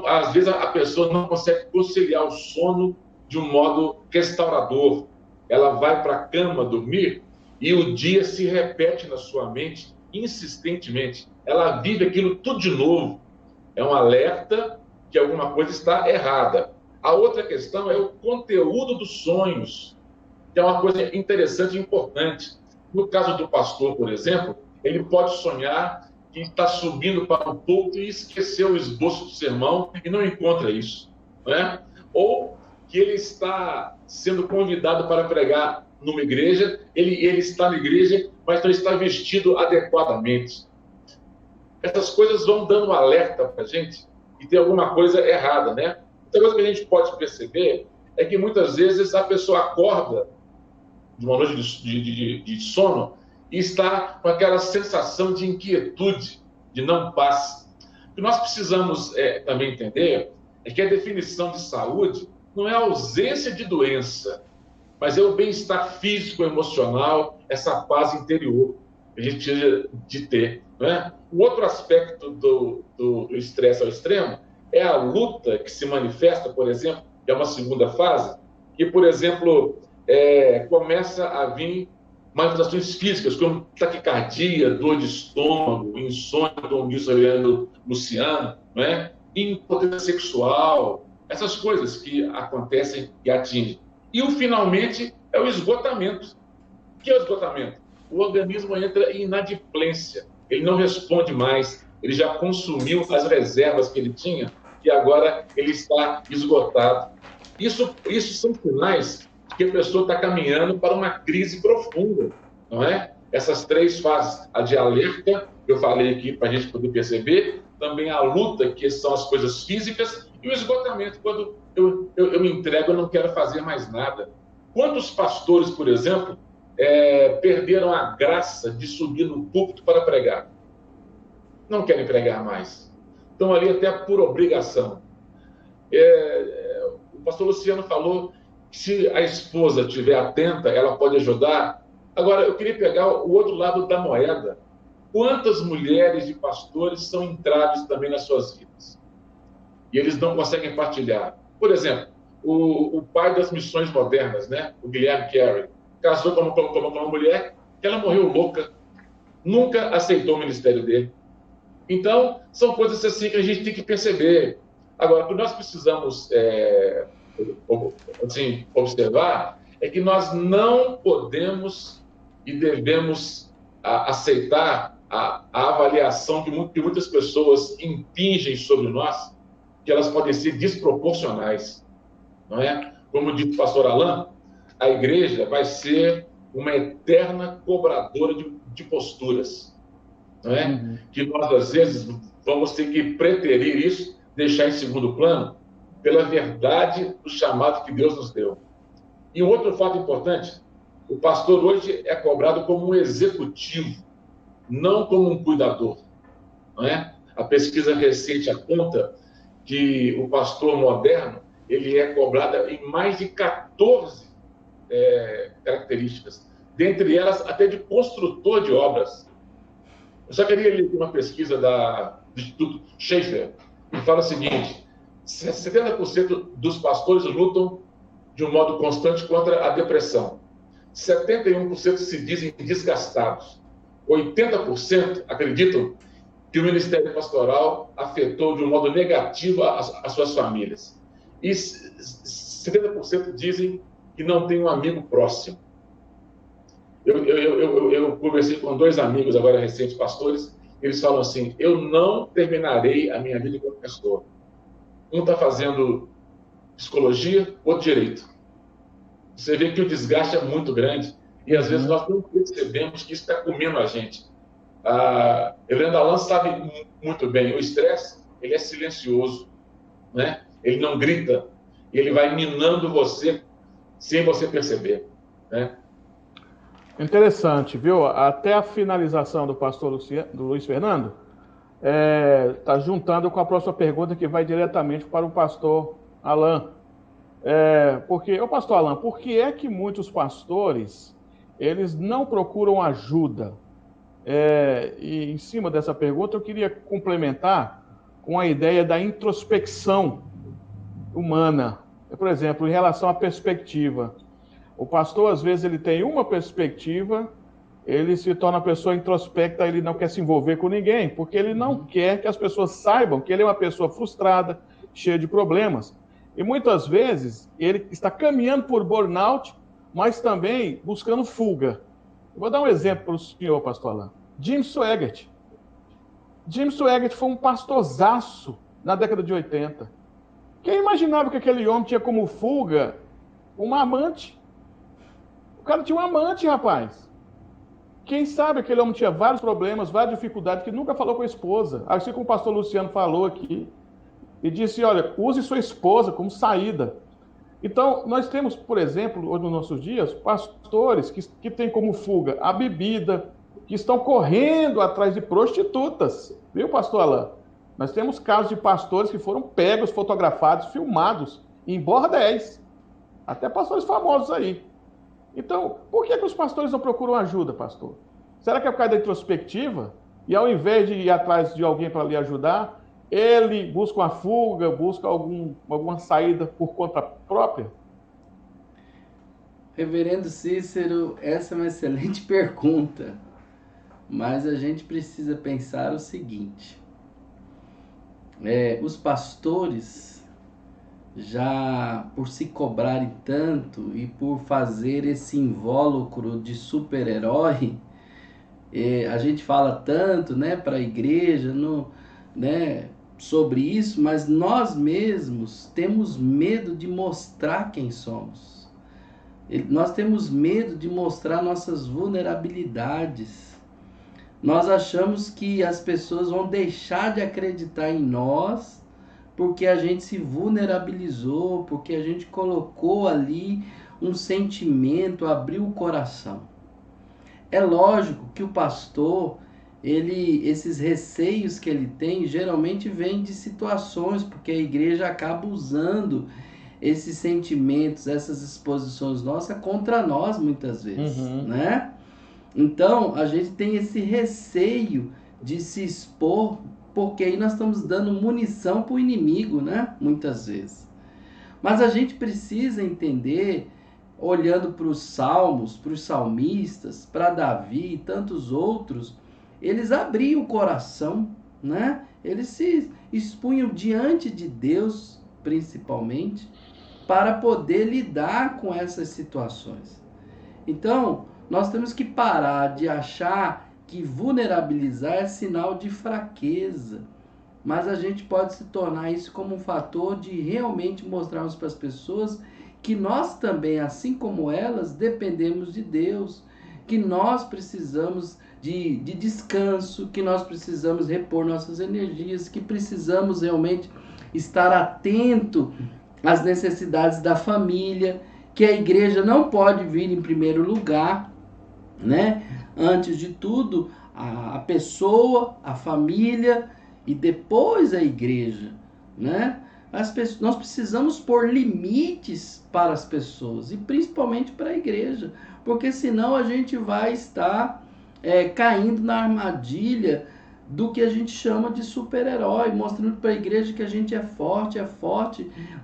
[SPEAKER 4] Às vezes a pessoa não consegue conciliar o sono de um modo restaurador. Ela vai para a cama dormir e o dia se repete na sua mente insistentemente. Ela vive aquilo tudo de novo. É um alerta que alguma coisa está errada. A outra questão é o conteúdo dos sonhos, que é uma coisa interessante e importante. No caso do pastor, por exemplo, ele pode sonhar que está subindo para um púlpito e esqueceu o esboço do sermão e não encontra isso, né? Ou que ele está sendo convidado para pregar numa igreja, ele está na igreja, mas não está vestido adequadamente. Essas coisas vão dando um alerta para a gente que tem alguma coisa errada, né? Outra coisa que a gente pode perceber é que muitas vezes a pessoa acorda de uma noite de sono e está com aquela sensação de inquietude, de não paz. O que nós precisamos também entender é que a definição de saúde não é a ausência de doença, mas é o bem-estar físico, emocional, essa paz interior que a gente precisa de ter, né? O outro aspecto do estresse ao extremo é a luta que se manifesta, por exemplo, que é uma segunda fase, que, por exemplo, começa a vir manifestações físicas, como taquicardia, dor de estômago, insônia, como disse o Leandro Luciano, né? Impotência sexual, essas coisas que acontecem e atingem. E, finalmente, é o esgotamento. O que é o esgotamento? O organismo entra em inadimplência, ele não responde mais, ele já consumiu as reservas que ele tinha e agora ele está esgotado. Isso são sinais que a pessoa está caminhando para uma crise profunda, não é? Essas três fases, a de alerta, eu falei aqui para a gente poder perceber, também a luta, que são as coisas físicas, e o esgotamento, quando eu me entrego, eu não quero fazer mais nada. Quantos pastores, por exemplo, perderam a graça de subir no púlpito para pregar? Não querem pregar mais. Estão ali até por obrigação. O pastor Luciano falou que se a esposa estiver atenta, ela pode ajudar. Agora, eu queria pegar o outro lado da moeda. Quantas mulheres de pastores são entraves também nas suas vidas? E eles não conseguem partilhar. Por exemplo, o pai das missões modernas, né? O Guilherme Carey, casou com uma mulher que ela morreu louca, nunca aceitou o ministério dele. Então, são coisas assim que a gente tem que perceber. Agora, o que nós precisamos observar é que nós não podemos e devemos aceitar a avaliação que muitas pessoas impingem sobre nós, que elas podem ser desproporcionais, não é? Como disse o pastor Alain, a igreja vai ser uma eterna cobradora de posturas, não é? Que nós, às vezes, vamos ter que preterir isso, deixar em segundo plano, pela verdade do chamado que Deus nos deu. E um outro fato importante, o pastor hoje é cobrado como um executivo, não como um cuidador, não é? A pesquisa recente aponta que o pastor moderno, ele é cobrado em mais de 14 características, dentre elas até de construtor de obras. Eu só queria ler uma pesquisa do Instituto Schaeffer, que fala o seguinte: 70% dos pastores lutam de um modo constante contra a depressão. 71% se dizem desgastados. 80% acreditam que o ministério pastoral afetou de um modo negativo as suas famílias. E 70% dizem que não tem um amigo próximo. Eu conversei com 2 amigos agora recentes, pastores, eles falam assim: eu não terminarei a minha vida como pastor. Um está fazendo psicologia, outro direito. Você vê que o desgaste é muito grande e às vezes nós não percebemos que isso está comendo a gente. A Helena Alain sabe muito bem, o estresse, ele é silencioso, né? Ele não grita, ele vai minando você sem você perceber, né?
[SPEAKER 1] Interessante, viu? Até a finalização do pastor do Luiz Fernando está juntando com a próxima pergunta, que vai diretamente para o pastor Alain. Pastor Alain, por que é que muitos pastores eles não procuram ajuda? E em cima dessa pergunta eu queria complementar com a ideia da introspecção humana. Por exemplo, em relação à perspectiva. O pastor, às vezes, ele tem uma perspectiva, ele se torna uma pessoa introspecta, ele não quer se envolver com ninguém, porque ele não quer que as pessoas saibam que ele é uma pessoa frustrada, cheia de problemas. E muitas vezes ele está caminhando por burnout, mas também buscando fuga. Eu vou dar um exemplo para o senhor, pastor Alain. Jim Swaggart. Jim Swaggart foi um pastorzaço na década de 80. Quem imaginava que aquele homem tinha como fuga uma amante? O cara tinha uma amante, rapaz. Quem sabe aquele homem tinha vários problemas, várias dificuldades, que nunca falou com a esposa. Assim como o pastor Luciano falou aqui. E disse, olha, use sua esposa como saída. Então, nós temos, por exemplo, hoje nos nossos dias, pastores que têm como fuga a bebida, que estão correndo atrás de prostitutas. Viu, pastor Alain? Nós temos casos de pastores que foram pegos, fotografados, filmados em bordéis. Até pastores famosos aí. Então, por que os pastores não procuram ajuda, pastor? Será que é por causa da introspectiva? E ao invés de ir atrás de alguém para lhe ajudar, ele busca uma fuga, busca alguma saída por conta própria?
[SPEAKER 2] Reverendo Cícero, essa é uma excelente pergunta. Mas a gente precisa pensar o seguinte. Os pastores, já por se cobrarem tanto e por fazer esse invólucro de super-herói, a gente fala tanto, né, para a igreja, sobre isso, mas nós mesmos temos medo de mostrar quem somos. Nós temos medo de mostrar nossas vulnerabilidades. Nós achamos que as pessoas vão deixar de acreditar em nós porque a gente se vulnerabilizou, porque a gente colocou ali um sentimento, abriu o coração. É lógico que o pastor, esses receios que ele tem, geralmente vêm de situações, porque a igreja acaba usando esses sentimentos, essas exposições nossas contra nós muitas vezes, né? Então, a gente tem esse receio de se expor, porque aí nós estamos dando munição para o inimigo, né? Muitas vezes. Mas a gente precisa entender, olhando para os salmos, para os salmistas, para Davi e tantos outros, eles abriam o coração, né? Eles se expunham diante de Deus, principalmente, para poder lidar com essas situações. Então, nós temos que parar de achar que vulnerabilizar é sinal de fraqueza, mas a gente pode se tornar isso como um fator de realmente mostrarmos para as pessoas que nós também, assim como elas, dependemos de Deus, que nós precisamos de descanso, que nós precisamos repor nossas energias, que precisamos realmente estar atento às necessidades da família, que a igreja não pode vir em primeiro lugar, né? Antes de tudo, a pessoa, a família e depois a igreja, né? Nós precisamos pôr limites para as pessoas e principalmente para a igreja, porque senão a gente vai estar caindo na armadilha do que a gente chama de super-herói, mostrando para a igreja que a gente é forte,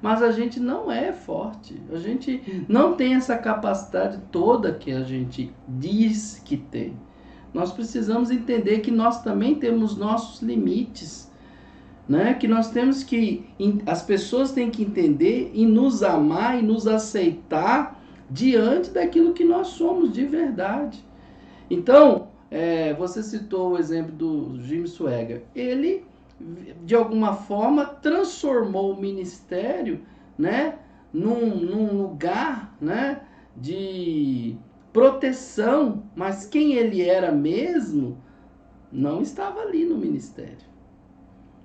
[SPEAKER 2] mas a gente não é forte, a gente não tem essa capacidade toda que a gente diz que tem. Nós precisamos entender que nós também temos nossos limites, né? Que nós temos que, as pessoas têm que entender e nos amar e nos aceitar diante daquilo que nós somos de verdade. Então, você citou o exemplo do Jim Swaggart. Ele, de alguma forma, transformou o ministério, né, num lugar, né, de proteção, mas quem ele era mesmo não estava ali no ministério.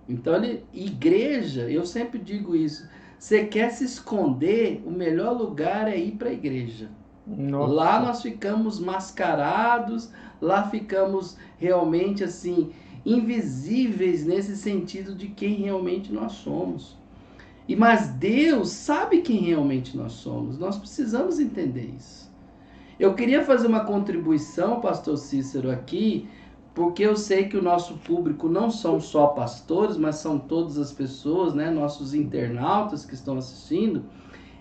[SPEAKER 2] Então, igreja, eu sempre digo isso, você quer se esconder, o melhor lugar é ir para a igreja. Nossa. Lá nós ficamos mascarados, lá ficamos realmente assim, invisíveis nesse sentido de quem realmente nós somos. Mas Deus sabe quem realmente nós somos, nós precisamos entender isso. Eu queria fazer uma contribuição, pastor Cícero, aqui, porque eu sei que o nosso público não são só pastores, mas são todas as pessoas, né, nossos internautas que estão assistindo.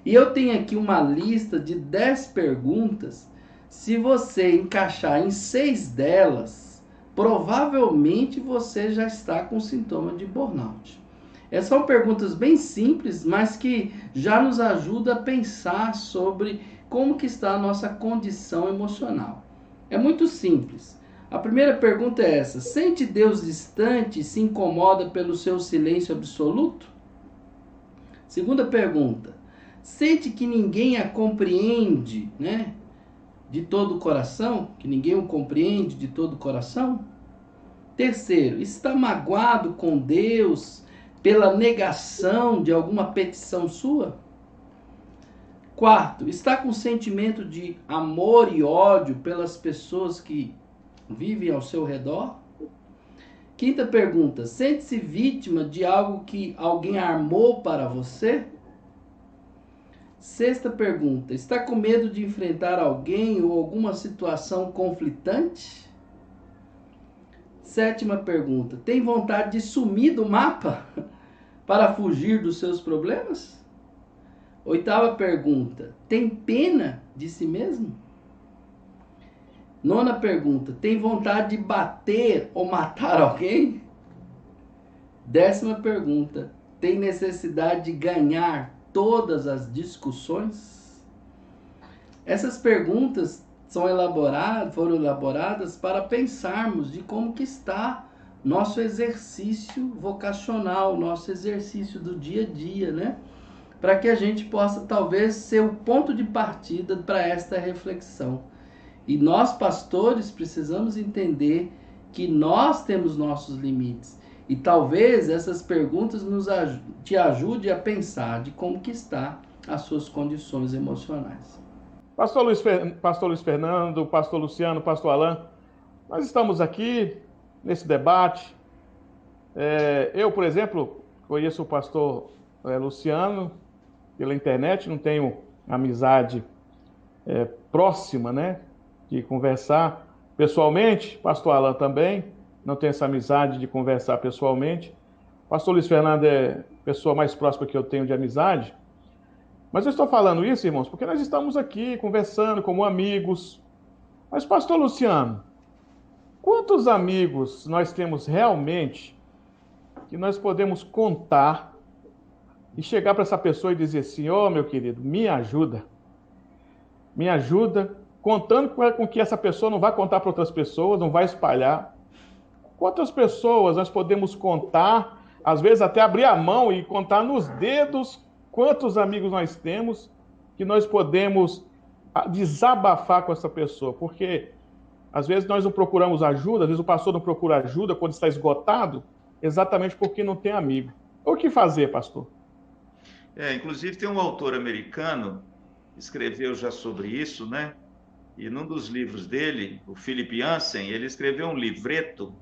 [SPEAKER 2] E eu tenho aqui uma lista de 10 perguntas. Se você encaixar em 6 delas, provavelmente você já está com sintoma de burnout. Essas são perguntas bem simples, mas que já nos ajudam a pensar sobre como que está a nossa condição emocional. É muito simples. A primeira pergunta é essa: sente Deus distante e se incomoda pelo seu silêncio absoluto? Segunda pergunta: sente que ninguém a compreende, né, de todo o coração? Que ninguém o compreende de todo o coração? Terceiro: está magoado com Deus pela negação de alguma petição sua? Quarto: está com sentimento de amor e ódio pelas pessoas que vivem ao seu redor? Quinta pergunta: sente-se vítima de algo que alguém armou para você? Sexta pergunta: está com medo de enfrentar alguém ou alguma situação conflitante? Sétima pergunta: tem vontade de sumir do mapa para fugir dos seus problemas? Oitava pergunta: tem pena de si mesmo? Nona pergunta: tem vontade de bater ou matar alguém? Décima pergunta: tem necessidade de ganhar todas as discussões? Essas perguntas foram elaboradas para pensarmos de como que está nosso exercício vocacional, nosso exercício do dia a dia, né? Para que a gente possa talvez ser o ponto de partida para esta reflexão. E nós, pastores, precisamos entender que nós temos nossos limites. E talvez essas perguntas te ajudem a pensar de como que está as suas condições emocionais.
[SPEAKER 1] Pastor Luiz Fernando, pastor Luciano, pastor Alain, nós estamos aqui nesse debate. Eu, por exemplo, conheço o pastor Luciano pela internet, não tenho amizade próxima, né, de conversar pessoalmente. Pastor Alain também não tem essa amizade de conversar pessoalmente. Pastor Luiz Fernando é a pessoa mais próxima que eu tenho de amizade. Mas eu estou falando isso, irmãos, porque nós estamos aqui conversando como amigos. Mas, pastor Luciano, quantos amigos nós temos realmente que nós podemos contar e chegar para essa pessoa e dizer assim: ô, meu querido, me ajuda, contando com que essa pessoa não vai contar para outras pessoas, não vai espalhar. Quantas pessoas nós podemos contar, às vezes até abrir a mão e contar nos dedos quantos amigos nós temos que nós podemos desabafar com essa pessoa, porque às vezes nós não procuramos ajuda, às vezes o pastor não procura ajuda quando está esgotado, exatamente porque não tem amigo. O que fazer, pastor?
[SPEAKER 3] Inclusive tem um autor americano que escreveu já sobre isso, né? E num dos livros dele, o Philip Yancey, ele escreveu um livreto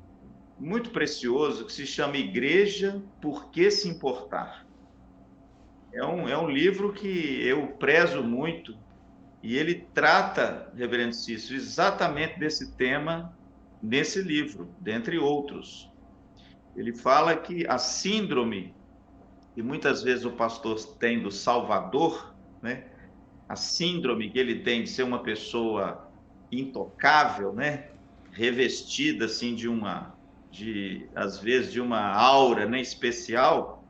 [SPEAKER 3] muito precioso que se chama Igreja, Por que se importar? É um livro que eu prezo muito e ele trata, reverendo Cícero, exatamente desse tema nesse livro, dentre outros. Ele fala que a síndrome que muitas vezes o pastor tem do Salvador, né? A síndrome que ele tem de ser uma pessoa intocável, né? Revestida assim às vezes de uma aura, né, especial,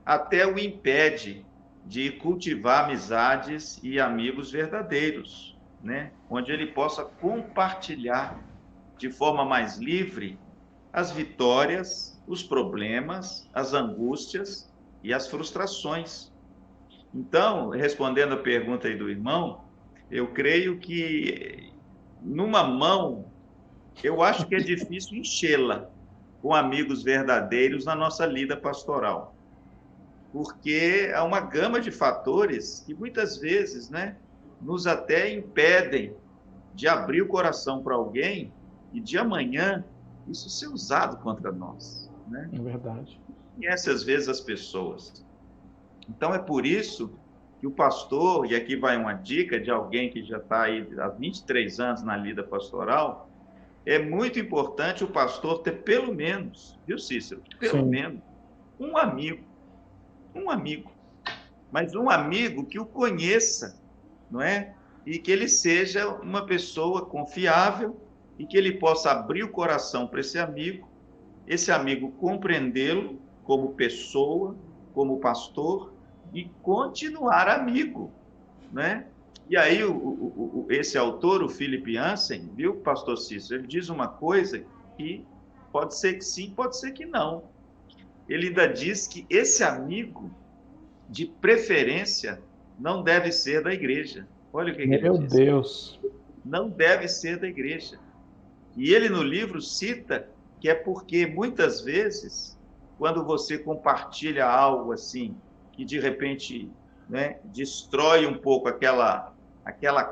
[SPEAKER 3] até o impede de cultivar amizades e amigos verdadeiros, né? Onde ele possa compartilhar de forma mais livre as vitórias, os problemas, as angústias e as frustrações. Então, respondendo a pergunta aí do irmão, eu creio que numa mão, eu acho que é difícil enchê-la com amigos verdadeiros na nossa lida pastoral, porque há uma gama de fatores que muitas vezes, né, nos até impedem de abrir o coração para alguém e de amanhã isso ser usado contra nós, né?
[SPEAKER 1] É verdade.
[SPEAKER 3] Conhece às vezes as pessoas. Então é por isso que o pastor, e aqui vai uma dica de alguém que já está aí há 23 anos na lida pastoral, é muito importante o pastor ter pelo menos, viu, Cícero? Pelo menos um amigo, mas um amigo que o conheça, não é? E que ele seja uma pessoa confiável e que ele possa abrir o coração para esse amigo compreendê-lo como pessoa, como pastor e continuar amigo, né? E aí esse autor, o Philip Yancey, viu, pastor Cícero, ele diz uma coisa que pode ser que sim, pode ser que não. Ele ainda diz que esse amigo, de preferência, não deve ser da igreja. Olha o que ele diz.
[SPEAKER 1] Meu Deus!
[SPEAKER 3] Não deve ser da igreja. E ele no livro cita que é porque muitas vezes, quando você compartilha algo assim, que de repente, né, destrói um pouco aquela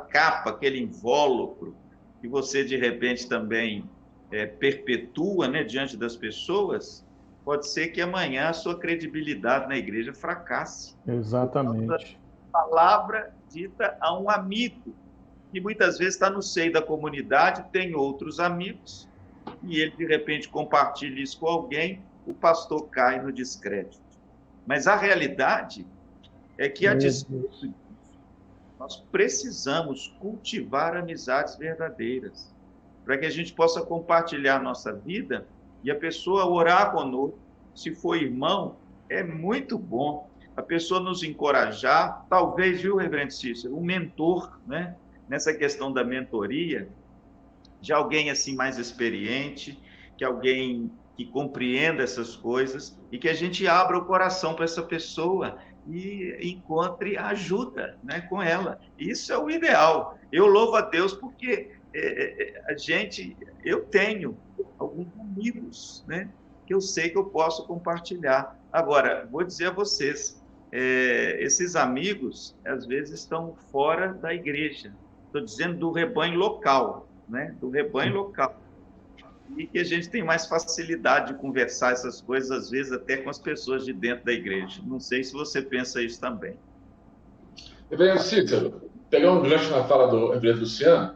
[SPEAKER 3] capa, aquele invólucro, que você de repente também perpetua, né, diante das pessoas, pode ser que amanhã a sua credibilidade na igreja fracasse.
[SPEAKER 1] Exatamente.
[SPEAKER 3] Palavra dita a um amigo, que muitas vezes está no seio da comunidade, tem outros amigos, e ele de repente compartilha isso com alguém, o pastor cai no descrédito. Mas a realidade é que nós precisamos cultivar amizades verdadeiras, para que a gente possa compartilhar a nossa vida e a pessoa orar conosco. Se for irmão, é muito bom a pessoa nos encorajar, talvez, viu, reverendo Cícero, um mentor, né? Nessa questão da mentoria, de alguém assim mais experiente, que alguém que compreenda essas coisas e que a gente abra o coração para essa pessoa e encontre ajuda, né, com ela. Isso é o ideal. Eu louvo a Deus porque eu tenho alguns amigos, né, que eu sei que eu posso compartilhar. Agora, vou dizer a vocês, esses amigos, às vezes, estão fora da igreja. Estou dizendo do rebanho local, né? Do rebanho local. E que a gente tem mais facilidade de conversar essas coisas, às vezes, até com as pessoas de dentro da igreja. Não sei se você pensa isso também.
[SPEAKER 4] Reverendo Cícero, pegando um gancho na fala do reverendo Luciano,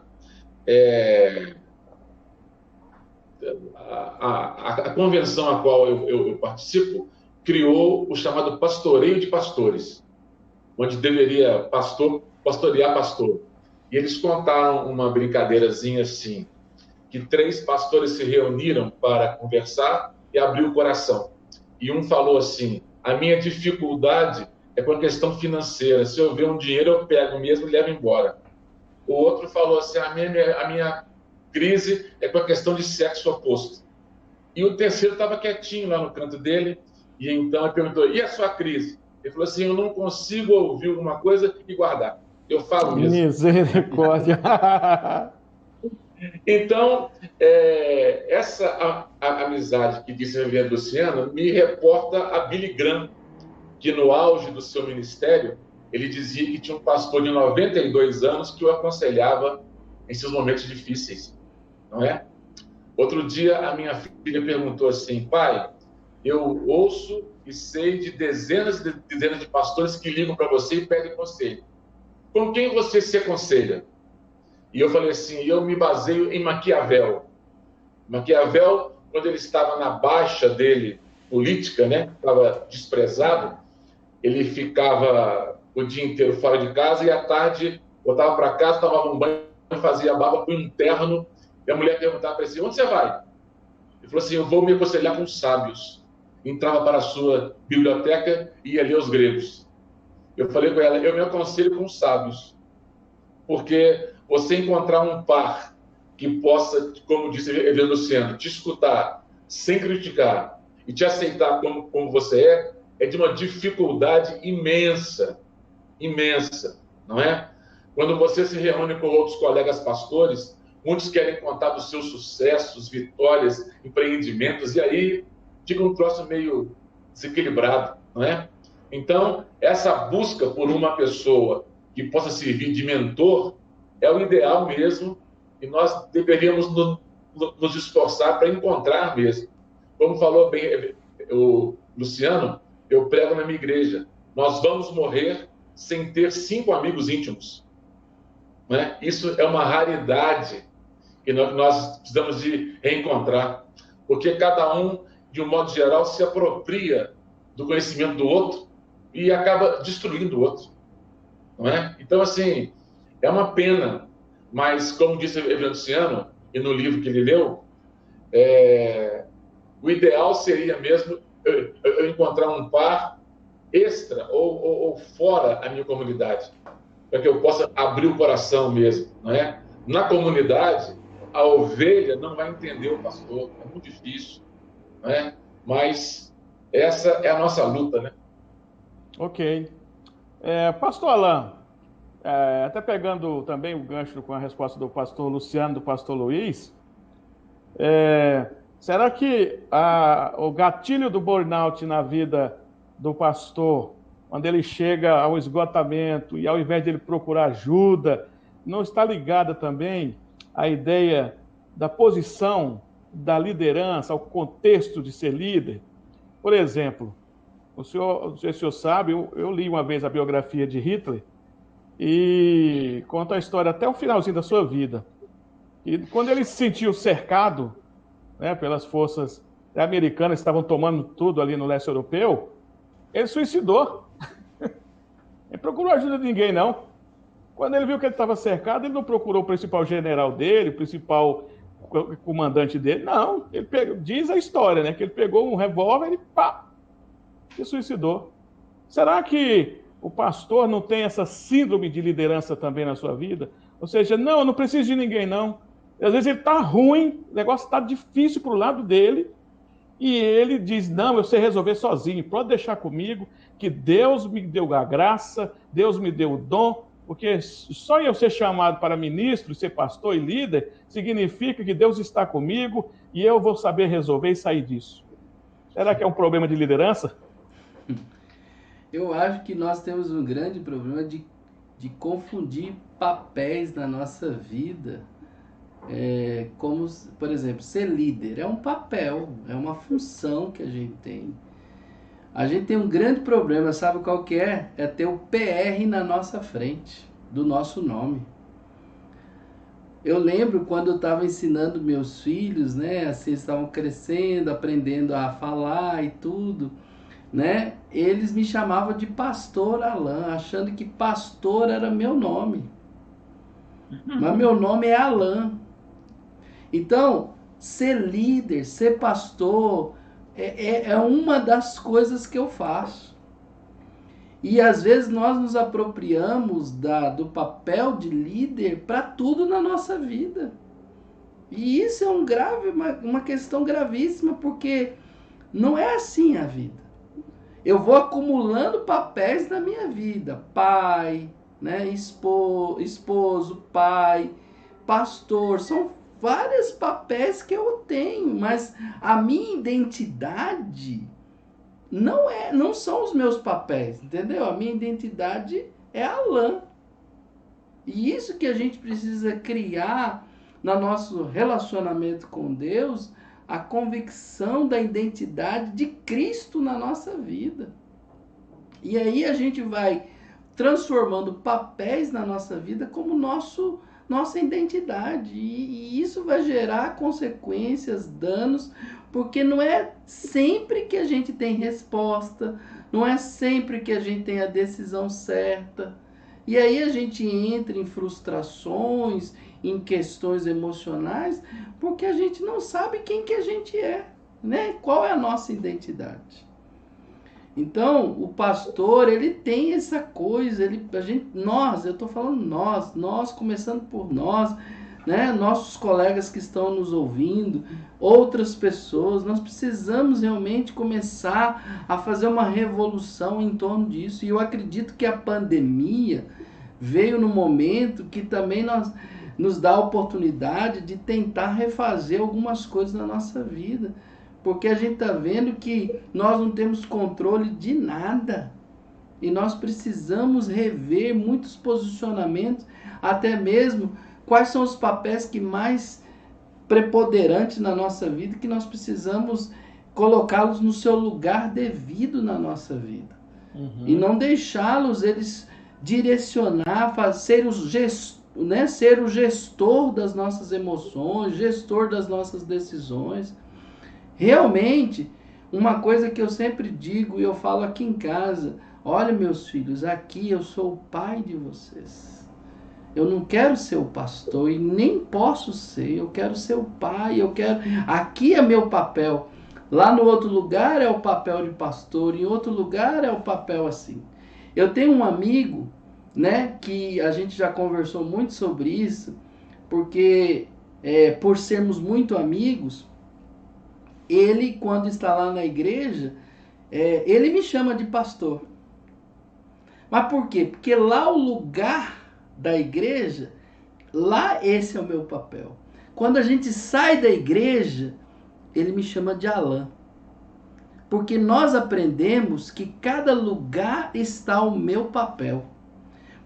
[SPEAKER 4] a convenção a qual eu participo criou o chamado pastoreio de pastores, onde deveria pastorear pastor. E eles contaram uma brincadeirazinha assim, que 3 pastores se reuniram para conversar e abrir o coração. E um falou assim: a minha dificuldade é com a questão financeira. Se eu ver um dinheiro, eu pego mesmo e levo embora. O outro falou assim, a minha crise é com a questão de sexo oposto. E o terceiro estava quietinho lá no canto dele, e então ele perguntou, e a sua crise? Ele falou assim, eu não consigo ouvir alguma coisa e guardar. Eu falo mesmo.
[SPEAKER 1] Misericórdia.
[SPEAKER 4] Então, essa amizade que disse a Viviane Luciano me reporta a Billy Graham, que no auge do seu ministério, ele dizia que tinha um pastor de 92 anos que o aconselhava em seus momentos difíceis, não é? Outro dia, a minha filha perguntou assim, pai, eu ouço e sei de dezenas de pastores que ligam para você e pedem conselho. Com quem você se aconselha? E eu falei assim, eu me baseio em Maquiavel. Maquiavel, quando ele estava na baixa dele, política, né? Estava desprezado, ele ficava o dia inteiro fora de casa e à tarde voltava para casa, tomava um banho, fazia barba, punha um terno, e a mulher perguntava para ele, onde você vai? Ele falou assim, eu vou me aconselhar com os sábios. Entrava para a sua biblioteca e ia ler os gregos. Eu falei com ela, eu me aconselho com os sábios, porque você encontrar um par que possa, como disse Evelyn Luciano, te escutar sem criticar e te aceitar como você é de uma dificuldade imensa, imensa, não é? Quando você se reúne com outros colegas pastores, muitos querem contar dos seus sucessos, vitórias, empreendimentos, e aí fica um troço meio desequilibrado, não é? Então, essa busca por uma pessoa que possa servir de mentor é o ideal mesmo, e nós deveríamos nos esforçar para encontrar mesmo. Como falou bem o Luciano, eu prego na minha igreja, nós vamos morrer sem ter 5 amigos íntimos. Né? Isso é uma raridade que nós precisamos de reencontrar, porque cada um, de um modo geral, se apropria do conhecimento do outro e acaba destruindo o outro. Não é? Então, assim, é uma pena, mas, como disse Evelyn Luciano, e no livro que ele leu, o ideal seria mesmo eu encontrar um par extra ou fora a minha comunidade, para que eu possa abrir o coração mesmo, não é? Na comunidade, a ovelha não vai entender o pastor, é muito difícil, não é? Mas essa é a nossa luta, né?
[SPEAKER 1] Ok. Pastor Alain, até pegando também o gancho com a resposta do pastor Luciano, do pastor Luiz, será que o gatilho do burnout na vida do pastor, quando ele chega ao esgotamento e ao invés de ele procurar ajuda, não está ligada também à ideia da posição, da liderança, ao contexto de ser líder? Por exemplo, não sei se o senhor sabe, eu li uma vez a biografia de Hitler e conta a história até o finalzinho da sua vida. E quando ele se sentiu cercado, né, pelas forças americanas que estavam tomando tudo ali no leste europeu, ele suicidou. Ele procurou ajuda de ninguém, não. Quando ele viu que ele estava cercado, ele não procurou o principal general dele, o principal comandante dele. Não, ele diz a história, né? Que ele pegou um revólver e pá, se suicidou. Será que o pastor não tem essa síndrome de liderança também na sua vida? Ou seja, não, eu não preciso de ninguém, não. Às vezes ele está ruim, o negócio está difícil para o lado dele, e ele diz, não, eu sei resolver sozinho, pode deixar comigo, que Deus me deu a graça, Deus me deu o dom, porque só eu ser chamado para ministro, ser pastor e líder, significa que Deus está comigo e eu vou saber resolver e sair disso. Será que é um problema de liderança?
[SPEAKER 2] Eu acho que nós temos um grande problema de confundir papéis na nossa vida. Como, por exemplo, ser líder é um papel, é uma função que a gente tem. A gente tem um grande problema, sabe qual que é? É ter o PR na nossa frente, do nosso nome. Eu lembro quando eu estava ensinando meus filhos, né? Assim, estavam crescendo, aprendendo a falar e tudo, né? Eles me chamavam de Pastor Alain, achando que pastor era meu nome. Mas meu nome é Alain. Então, ser líder, ser pastor, é uma das coisas que eu faço. E às vezes nós nos apropriamos do papel de líder para tudo na nossa vida. E isso é uma questão gravíssima, porque não é assim a vida. Eu vou acumulando papéis na minha vida. Pai, né? Esposo, pai, pastor. São vários papéis que eu tenho, mas a minha identidade não são os meus papéis, entendeu? A minha identidade é Alain. E isso que a gente precisa criar no nosso relacionamento com Deus, a convicção da identidade de Cristo na nossa vida. E aí a gente vai transformando papéis na nossa vida como nossa identidade. E isso vai gerar consequências, danos, porque não é sempre que a gente tem resposta, não é sempre que a gente tem a decisão certa. E aí a gente entra em frustrações, em questões emocionais, porque a gente não sabe quem que a gente é, né? Qual é a nossa identidade. Então, o pastor, ele tem essa coisa, eu estou falando nós, começando por nós, né? Nossos colegas que estão nos ouvindo, outras pessoas, nós precisamos realmente começar a fazer uma revolução em torno disso. E eu acredito que a pandemia veio no momento que também nos dá a oportunidade de tentar refazer algumas coisas na nossa vida. Porque a gente está vendo que nós não temos controle de nada. E nós precisamos rever muitos posicionamentos, até mesmo quais são os papéis que mais preponderantes na nossa vida, que nós precisamos colocá-los no seu lugar devido na nossa vida. E não deixá-los eles direcionar, ser o gestor das nossas emoções, gestor das nossas decisões. Realmente, uma coisa que eu sempre digo e eu falo aqui em casa: olha, meus filhos, aqui eu sou o pai de vocês. Eu não quero ser o pastor e nem posso ser, eu quero ser o pai, aqui é meu papel. Lá no outro lugar é o papel de pastor, em outro lugar é o papel assim. Eu tenho um amigo, né, que a gente já conversou muito sobre isso, porque por sermos muito amigos, ele, quando está lá na igreja, ele me chama de pastor. Mas por quê? Porque lá o lugar da igreja, lá esse é o meu papel. Quando a gente sai da igreja, ele me chama de Alain. Porque nós aprendemos que cada lugar está o meu papel.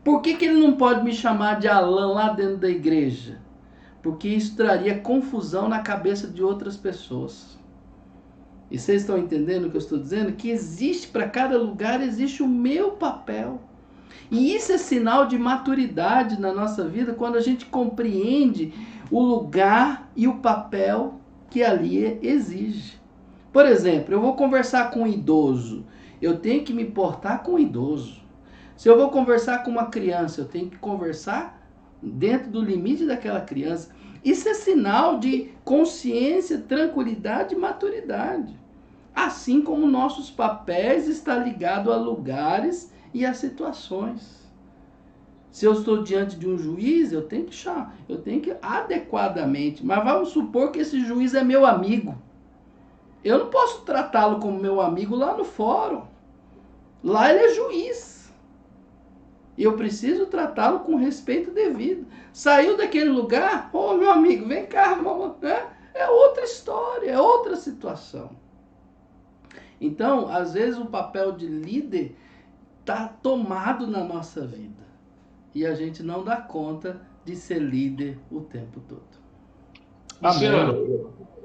[SPEAKER 2] Por que ele não pode me chamar de Alain lá dentro da igreja? Porque isso traria confusão na cabeça de outras pessoas. E vocês estão entendendo o que eu estou dizendo? Que existe, para cada lugar, existe o meu papel. E isso é sinal de maturidade na nossa vida, quando a gente compreende o lugar e o papel que ali exige. Por exemplo, eu vou conversar com um idoso, eu tenho que me portar com o idoso. Se eu vou conversar com uma criança, eu tenho que conversar dentro do limite daquela criança. Isso é sinal de consciência, tranquilidade e maturidade. Assim como nossos papéis estão ligados a lugares e a situações. Se eu estou diante de um juiz, eu tenho que adequadamente. Mas vamos supor que esse juiz é meu amigo. Eu não posso tratá-lo como meu amigo lá no fórum. Lá ele é juiz. E eu preciso tratá-lo com respeito devido. Saiu daquele lugar, meu amigo, vem cá, mamãe. É outra história, é outra situação. Então, às vezes o papel de líder está tomado na nossa vida. E a gente não dá conta de ser líder o tempo todo.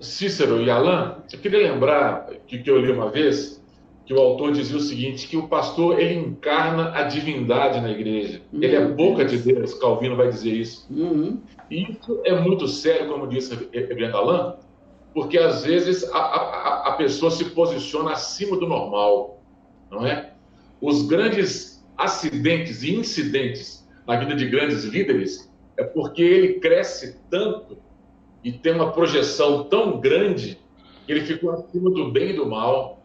[SPEAKER 4] Cícero e Alain, eu queria lembrar que eu li uma vez, que o autor dizia o seguinte, que o pastor, ele encarna a divindade na igreja. Ele é boca de Deus, Calvino vai dizer isso. E isso é muito sério, como disse Reverendo Alain, porque às vezes a pessoa se posiciona acima do normal, não é? Os grandes acidentes e incidentes na vida de grandes líderes é porque ele cresce tanto e tem uma projeção tão grande Ele ficou acima do bem e do mal.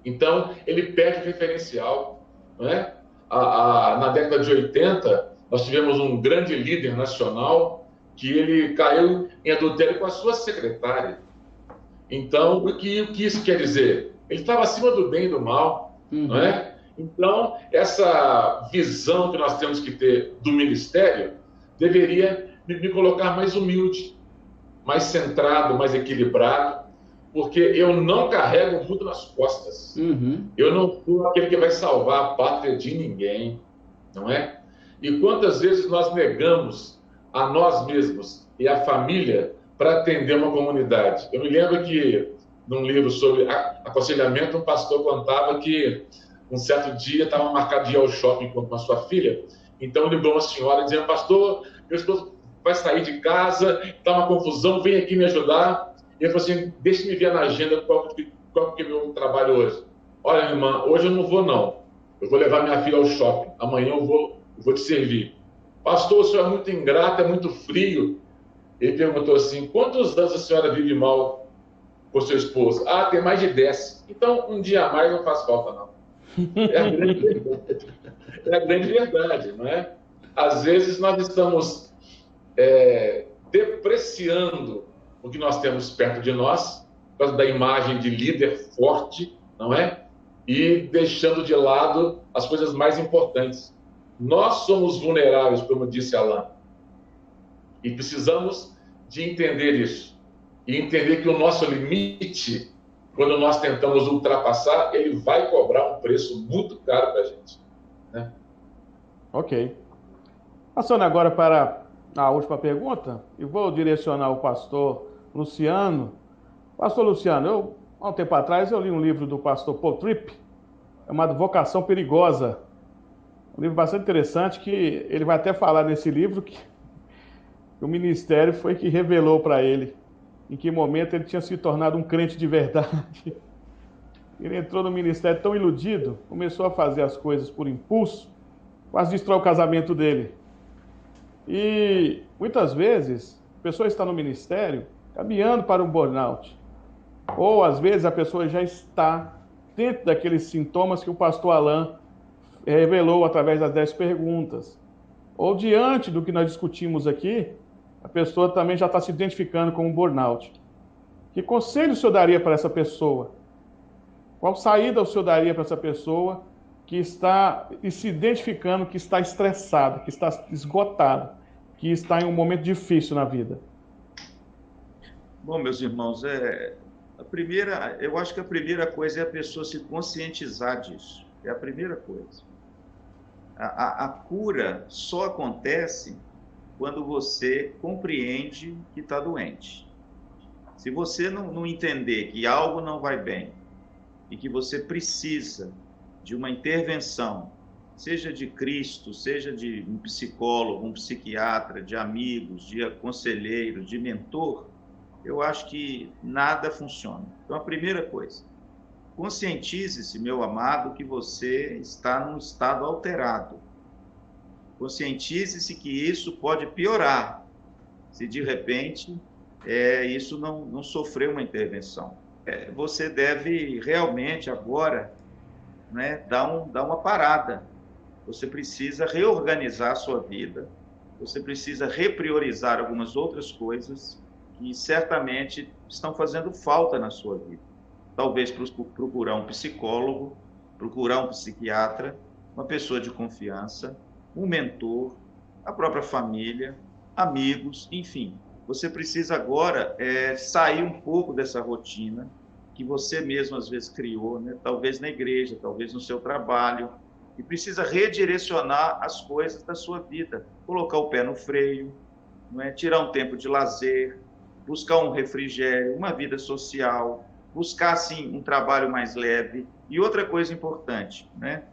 [SPEAKER 4] Então, ele perde o referencial. Não é? Na década de 80, nós tivemos um grande líder nacional que ele caiu em adultério com a sua secretária. Então, o que isso quer dizer? Ele estava acima do bem e do mal, não é? Então, essa visão que nós temos que ter do ministério deveria me colocar mais humilde, mais centrado, mais equilibrado, porque eu não carrego o mundo nas costas. Eu não sou aquele que vai salvar a pátria de ninguém, não é? E quantas vezes nós negamos a nós mesmos e a família para atender uma comunidade? Eu me lembro que, num livro sobre aconselhamento, um pastor contava que um certo dia estava marcado de ir ao shopping com a sua filha, então ligou uma senhora dizendo: pastor, meu esposo vai sair de casa, está uma confusão, vem aqui me ajudar. E ele falou assim: deixa-me ver na agenda qual que é o meu trabalho hoje. Olha, irmã, hoje eu não vou não, eu vou levar minha filha ao shopping, amanhã eu vou te servir. Pastor, o senhor é muito ingrato, é muito frio. Ele perguntou assim: quantos anos a senhora vive mal com seu esposo? Ah, tem mais de 10. Então, um dia a mais não faz falta, não. É a grande verdade. É a grande verdade, não é? Às vezes nós estamos depreciando o que nós temos perto de nós, por causa da imagem de líder forte, não é? E deixando de lado as coisas mais importantes. Nós somos vulneráveis, como disse Alain, e precisamos de entender isso. E entender que o nosso limite, quando nós tentamos ultrapassar, ele vai cobrar um preço muito caro para a gente, né?
[SPEAKER 1] Ok. Passando agora para a última pergunta, e vou direcionar ao pastor Luciano. Pastor Luciano, há um tempo atrás, eu li um livro do pastor Paul Tripp, chamado Vocação Perigosa. Um livro bastante interessante, que ele vai até falar nesse livro que o ministério foi que revelou para ele em que momento ele tinha se tornado um crente de verdade. Ele entrou no ministério tão iludido, começou a fazer as coisas por impulso, quase destrói o casamento dele. E muitas vezes a pessoa está no ministério caminhando para um burnout. Ou às vezes a pessoa já está dentro daqueles sintomas que o pastor Alain revelou através das 10 perguntas. Ou diante do que nós discutimos aqui, a pessoa também já está se identificando com um burnout. Que conselho o senhor daria para essa pessoa? Qual saída o senhor daria para essa pessoa que está se identificando, que está estressada, que está esgotada, que está em um momento difícil na vida?
[SPEAKER 3] Bom, meus irmãos, eu acho que a primeira coisa é a pessoa se conscientizar disso. É a primeira coisa. A cura só acontece quando você compreende que está doente. Se você não entender que algo não vai bem e que você precisa de uma intervenção, seja de Cristo, seja de um psicólogo, um psiquiatra, de amigos, de conselheiro, de mentor, eu acho que nada funciona. Então, a primeira coisa, conscientize-se, meu amado, que você está num estado alterado. Conscientize-se que isso pode piorar, se de repente isso não sofrer uma intervenção. Você deve realmente agora, né, dar uma parada. Você precisa reorganizar a sua vida, você precisa repriorizar algumas outras coisas que certamente estão fazendo falta na sua vida. Talvez procurar um psicólogo, procurar um psiquiatra, uma pessoa de confiança, um mentor, a própria família, amigos, enfim. Você precisa agora sair um pouco dessa rotina que você mesmo às vezes criou, né? Talvez na igreja, talvez no seu trabalho, e precisa redirecionar as coisas da sua vida, colocar o pé no freio, não é? Tirar um tempo de lazer, buscar um refrigério, uma vida social, buscar assim um trabalho mais leve. E outra coisa importante, né?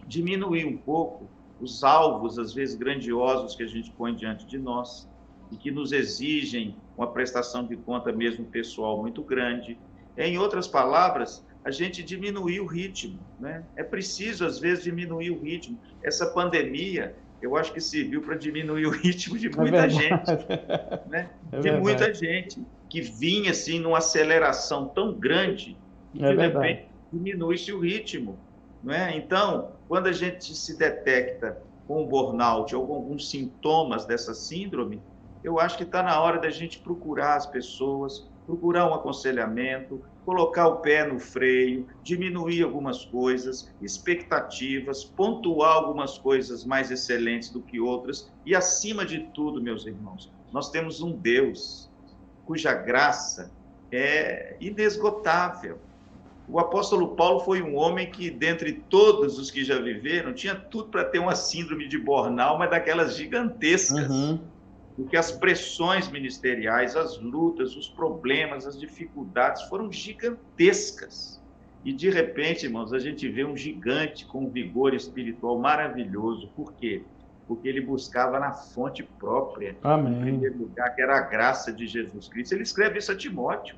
[SPEAKER 3] Diminuir um pouco os alvos, às vezes grandiosos, que a gente põe diante de nós e que nos exigem uma prestação de conta mesmo pessoal muito grande. Em outras palavras, a gente diminuir o ritmo, né? É preciso, às vezes, diminuir o ritmo. Essa pandemia, eu acho que serviu para diminuir o ritmo de muita gente, né? De muita gente que vinha assim numa aceleração tão grande e de repente diminui-se o ritmo, não é? Então, quando a gente se detecta com burnout ou com alguns sintomas dessa síndrome, eu acho que está na hora da gente procurar as pessoas, procurar um aconselhamento, colocar o pé no freio, diminuir algumas coisas, expectativas, pontuar algumas coisas mais excelentes do que outras e, acima de tudo, meus irmãos, nós temos um Deus cuja graça é inesgotável. O apóstolo Paulo foi um homem que, dentre todos os que já viveram, tinha tudo para ter uma síndrome de burnout, mas daquelas gigantescas. Porque as pressões ministeriais, as lutas, os problemas, as dificuldades foram gigantescas. E, de repente, irmãos, a gente vê um gigante com um vigor espiritual maravilhoso. Por quê? Porque ele buscava na fonte própria,
[SPEAKER 1] Amém.
[SPEAKER 3] Em primeiro lugar, que era a graça de Jesus Cristo. Ele escreve isso a Timóteo.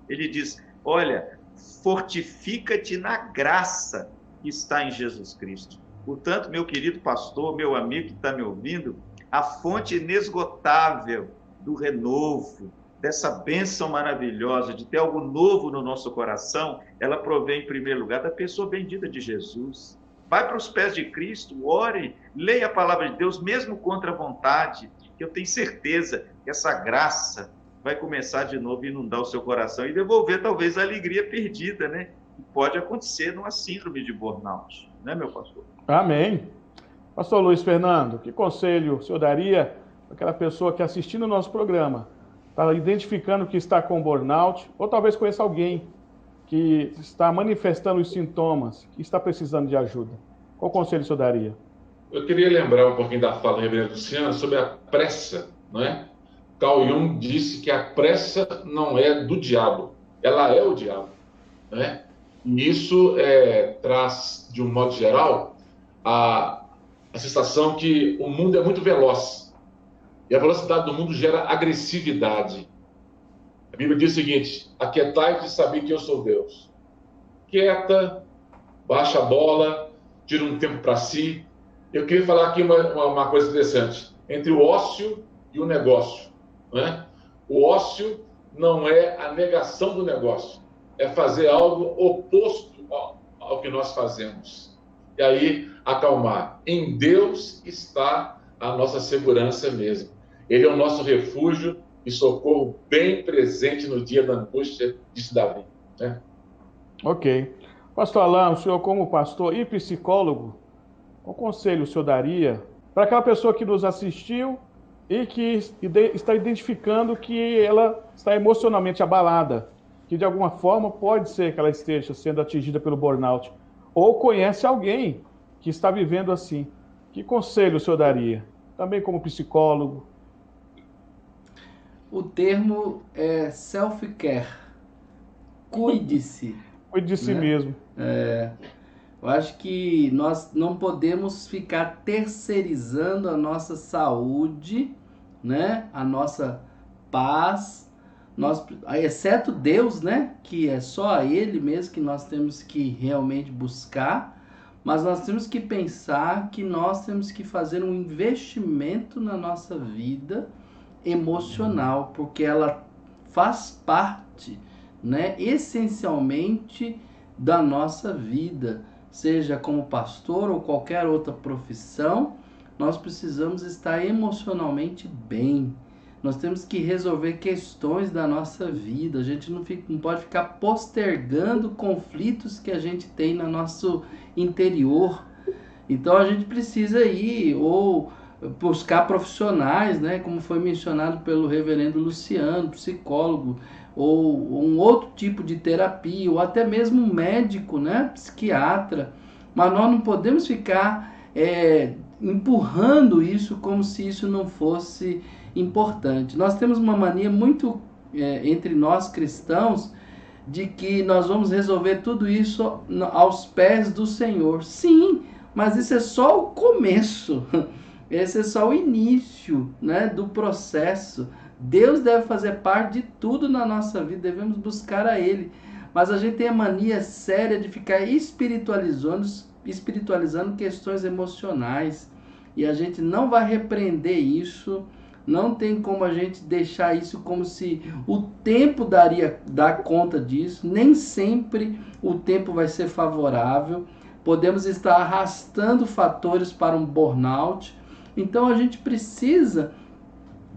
[SPEAKER 3] Ele diz, olha, fortifica-te na graça que está em Jesus Cristo. Portanto, meu querido pastor, meu amigo que está me ouvindo, a fonte inesgotável do renovo, dessa bênção maravilhosa, de ter algo novo no nosso coração, ela provém, em primeiro lugar, da pessoa bendita de Jesus. Vai para os pés de Cristo, ore, leia a palavra de Deus, mesmo contra a vontade, que eu tenho certeza que essa graça vai começar de novo a inundar o seu coração e devolver, talvez, a alegria perdida, né? Que pode acontecer numa síndrome de burnout, né, meu pastor?
[SPEAKER 1] Amém. Pastor Luiz Fernando, que conselho o senhor daria para aquela pessoa que, assistindo o nosso programa, está identificando que está com burnout, ou talvez conheça alguém que está manifestando os sintomas, que está precisando de ajuda? Qual conselho o senhor daria?
[SPEAKER 4] Eu queria lembrar um pouquinho da fala do reverendo Luciano sobre a pressa, não é? Carl Jung disse que a pressa não é do diabo, ela é o diabo, né? E isso traz, de um modo geral, a sensação que o mundo é muito veloz. E a velocidade do mundo gera agressividade. A Bíblia diz o seguinte, aquietai-vos e sabei que eu sou Deus. Quieta, baixa a bola, tira um tempo para si. Eu queria falar aqui uma coisa interessante. Entre o ócio e o negócio, né? O ócio não é a negação do negócio. É fazer algo oposto ao que nós fazemos. E aí, acalmar. Em Deus está a nossa segurança mesmo. Ele é o nosso refúgio e socorro bem presente no dia da angústia, disse Davi, né?
[SPEAKER 1] Ok. Pastor Alain, o senhor como pastor e psicólogo, qual conselho o senhor daria para aquela pessoa que nos assistiu e que está identificando que ela está emocionalmente abalada, que de alguma forma pode ser que ela esteja sendo atingida pelo burnout, ou conhece alguém que está vivendo assim? Que conselho o senhor daria? Também como psicólogo.
[SPEAKER 2] O termo é self-care. Cuide-se.
[SPEAKER 1] Cuide de si
[SPEAKER 2] né?
[SPEAKER 1] mesmo.
[SPEAKER 2] Eu acho que nós não podemos ficar terceirizando a nossa saúde, né? A nossa paz, exceto Deus, né? Que é só a Ele mesmo que nós temos que realmente buscar, mas nós temos que pensar que nós temos que fazer um investimento na nossa vida emocional, porque ela faz parte, né? Essencialmente da nossa vida. Seja como pastor ou qualquer outra profissão, nós precisamos estar emocionalmente bem. Nós temos que resolver questões da nossa vida. A gente não pode ficar postergando conflitos que a gente tem no nosso interior. Então a gente precisa ir ou buscar profissionais, né, como foi mencionado pelo reverendo Luciano, psicólogo, ou um outro tipo de terapia, ou até mesmo um médico, né, psiquiatra. Mas nós não podemos ficar empurrando isso como se isso não fosse importante. Nós temos uma mania muito entre nós cristãos de que nós vamos resolver tudo isso aos pés do Senhor. Sim, mas isso é só o começo. Esse é só o início, né, do processo. Deus deve fazer parte de tudo na nossa vida, devemos buscar a Ele. Mas a gente tem a mania séria de ficar espiritualizando questões emocionais. E a gente não vai repreender isso Não tem como a gente deixar isso como se o tempo dar conta disso. Nem sempre o tempo vai ser favorável. Podemos estar arrastando fatores para um burnout. Então a gente precisa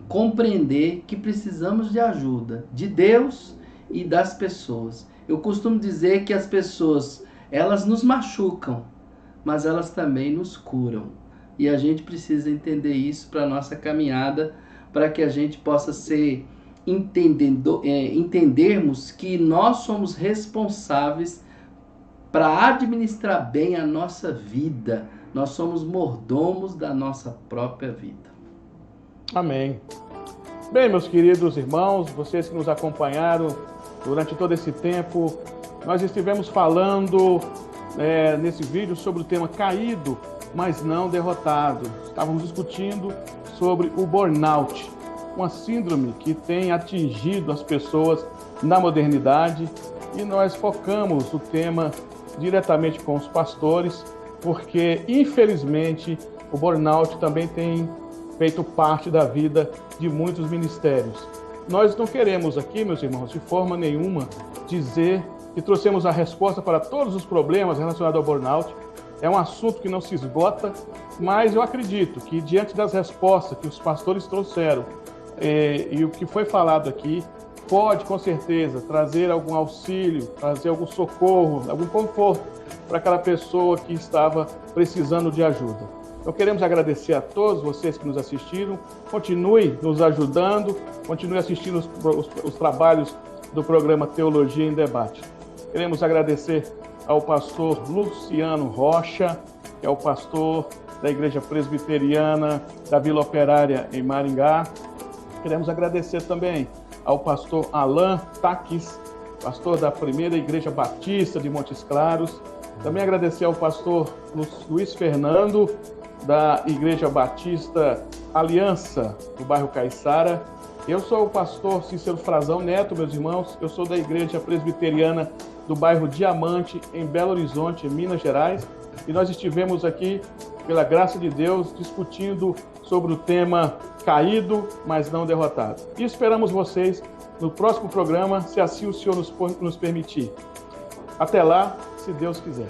[SPEAKER 2] compreender que precisamos de ajuda de Deus e das pessoas. Eu costumo dizer que as pessoas, elas nos machucam, mas elas também nos curam. E a gente precisa entender isso para a nossa caminhada, para que a gente possa entendermos que nós somos responsáveis para administrar bem a nossa vida. Nós somos mordomos da nossa própria vida.
[SPEAKER 1] Amém. Bem, meus queridos irmãos, vocês que nos acompanharam durante todo esse tempo, nós estivemos falando nesse vídeo sobre o tema caído, mas não derrotado. Estávamos discutindo sobre o burnout, uma síndrome que tem atingido as pessoas na modernidade, e nós focamos o tema diretamente com os pastores, porque infelizmente o burnout também tem feito parte da vida de muitos ministérios. Nós não queremos aqui, meus irmãos, de forma nenhuma dizer que trouxemos a resposta para todos os problemas relacionados ao burnout. É um assunto que não se esgota, mas eu acredito que diante das respostas que os pastores trouxeram e o que foi falado aqui, pode com certeza trazer algum auxílio, trazer algum socorro, algum conforto para aquela pessoa que estava precisando de ajuda. Então queremos agradecer a todos vocês que nos assistiram. Continue nos ajudando, continue assistindo os trabalhos do programa Teologia em Debate. Queremos agradecer ao pastor Luciano Rocha, que é o pastor da Igreja Presbiteriana da Vila Operária em Maringá. Queremos agradecer também ao pastor Alain Taques, pastor da Primeira Igreja Batista de Montes Claros. Também agradecer ao pastor Luiz Fernando, da Igreja Batista Aliança, do bairro Caiçara. Eu sou o pastor Cícero Frazão Neto, meus irmãos. Eu sou da Igreja Presbiteriana do bairro Diamante, em Belo Horizonte, em Minas Gerais. E nós estivemos aqui, pela graça de Deus, discutindo sobre o tema caído, mas não derrotado. E esperamos vocês no próximo programa, se assim o Senhor nos permitir. Até lá, se Deus quiser.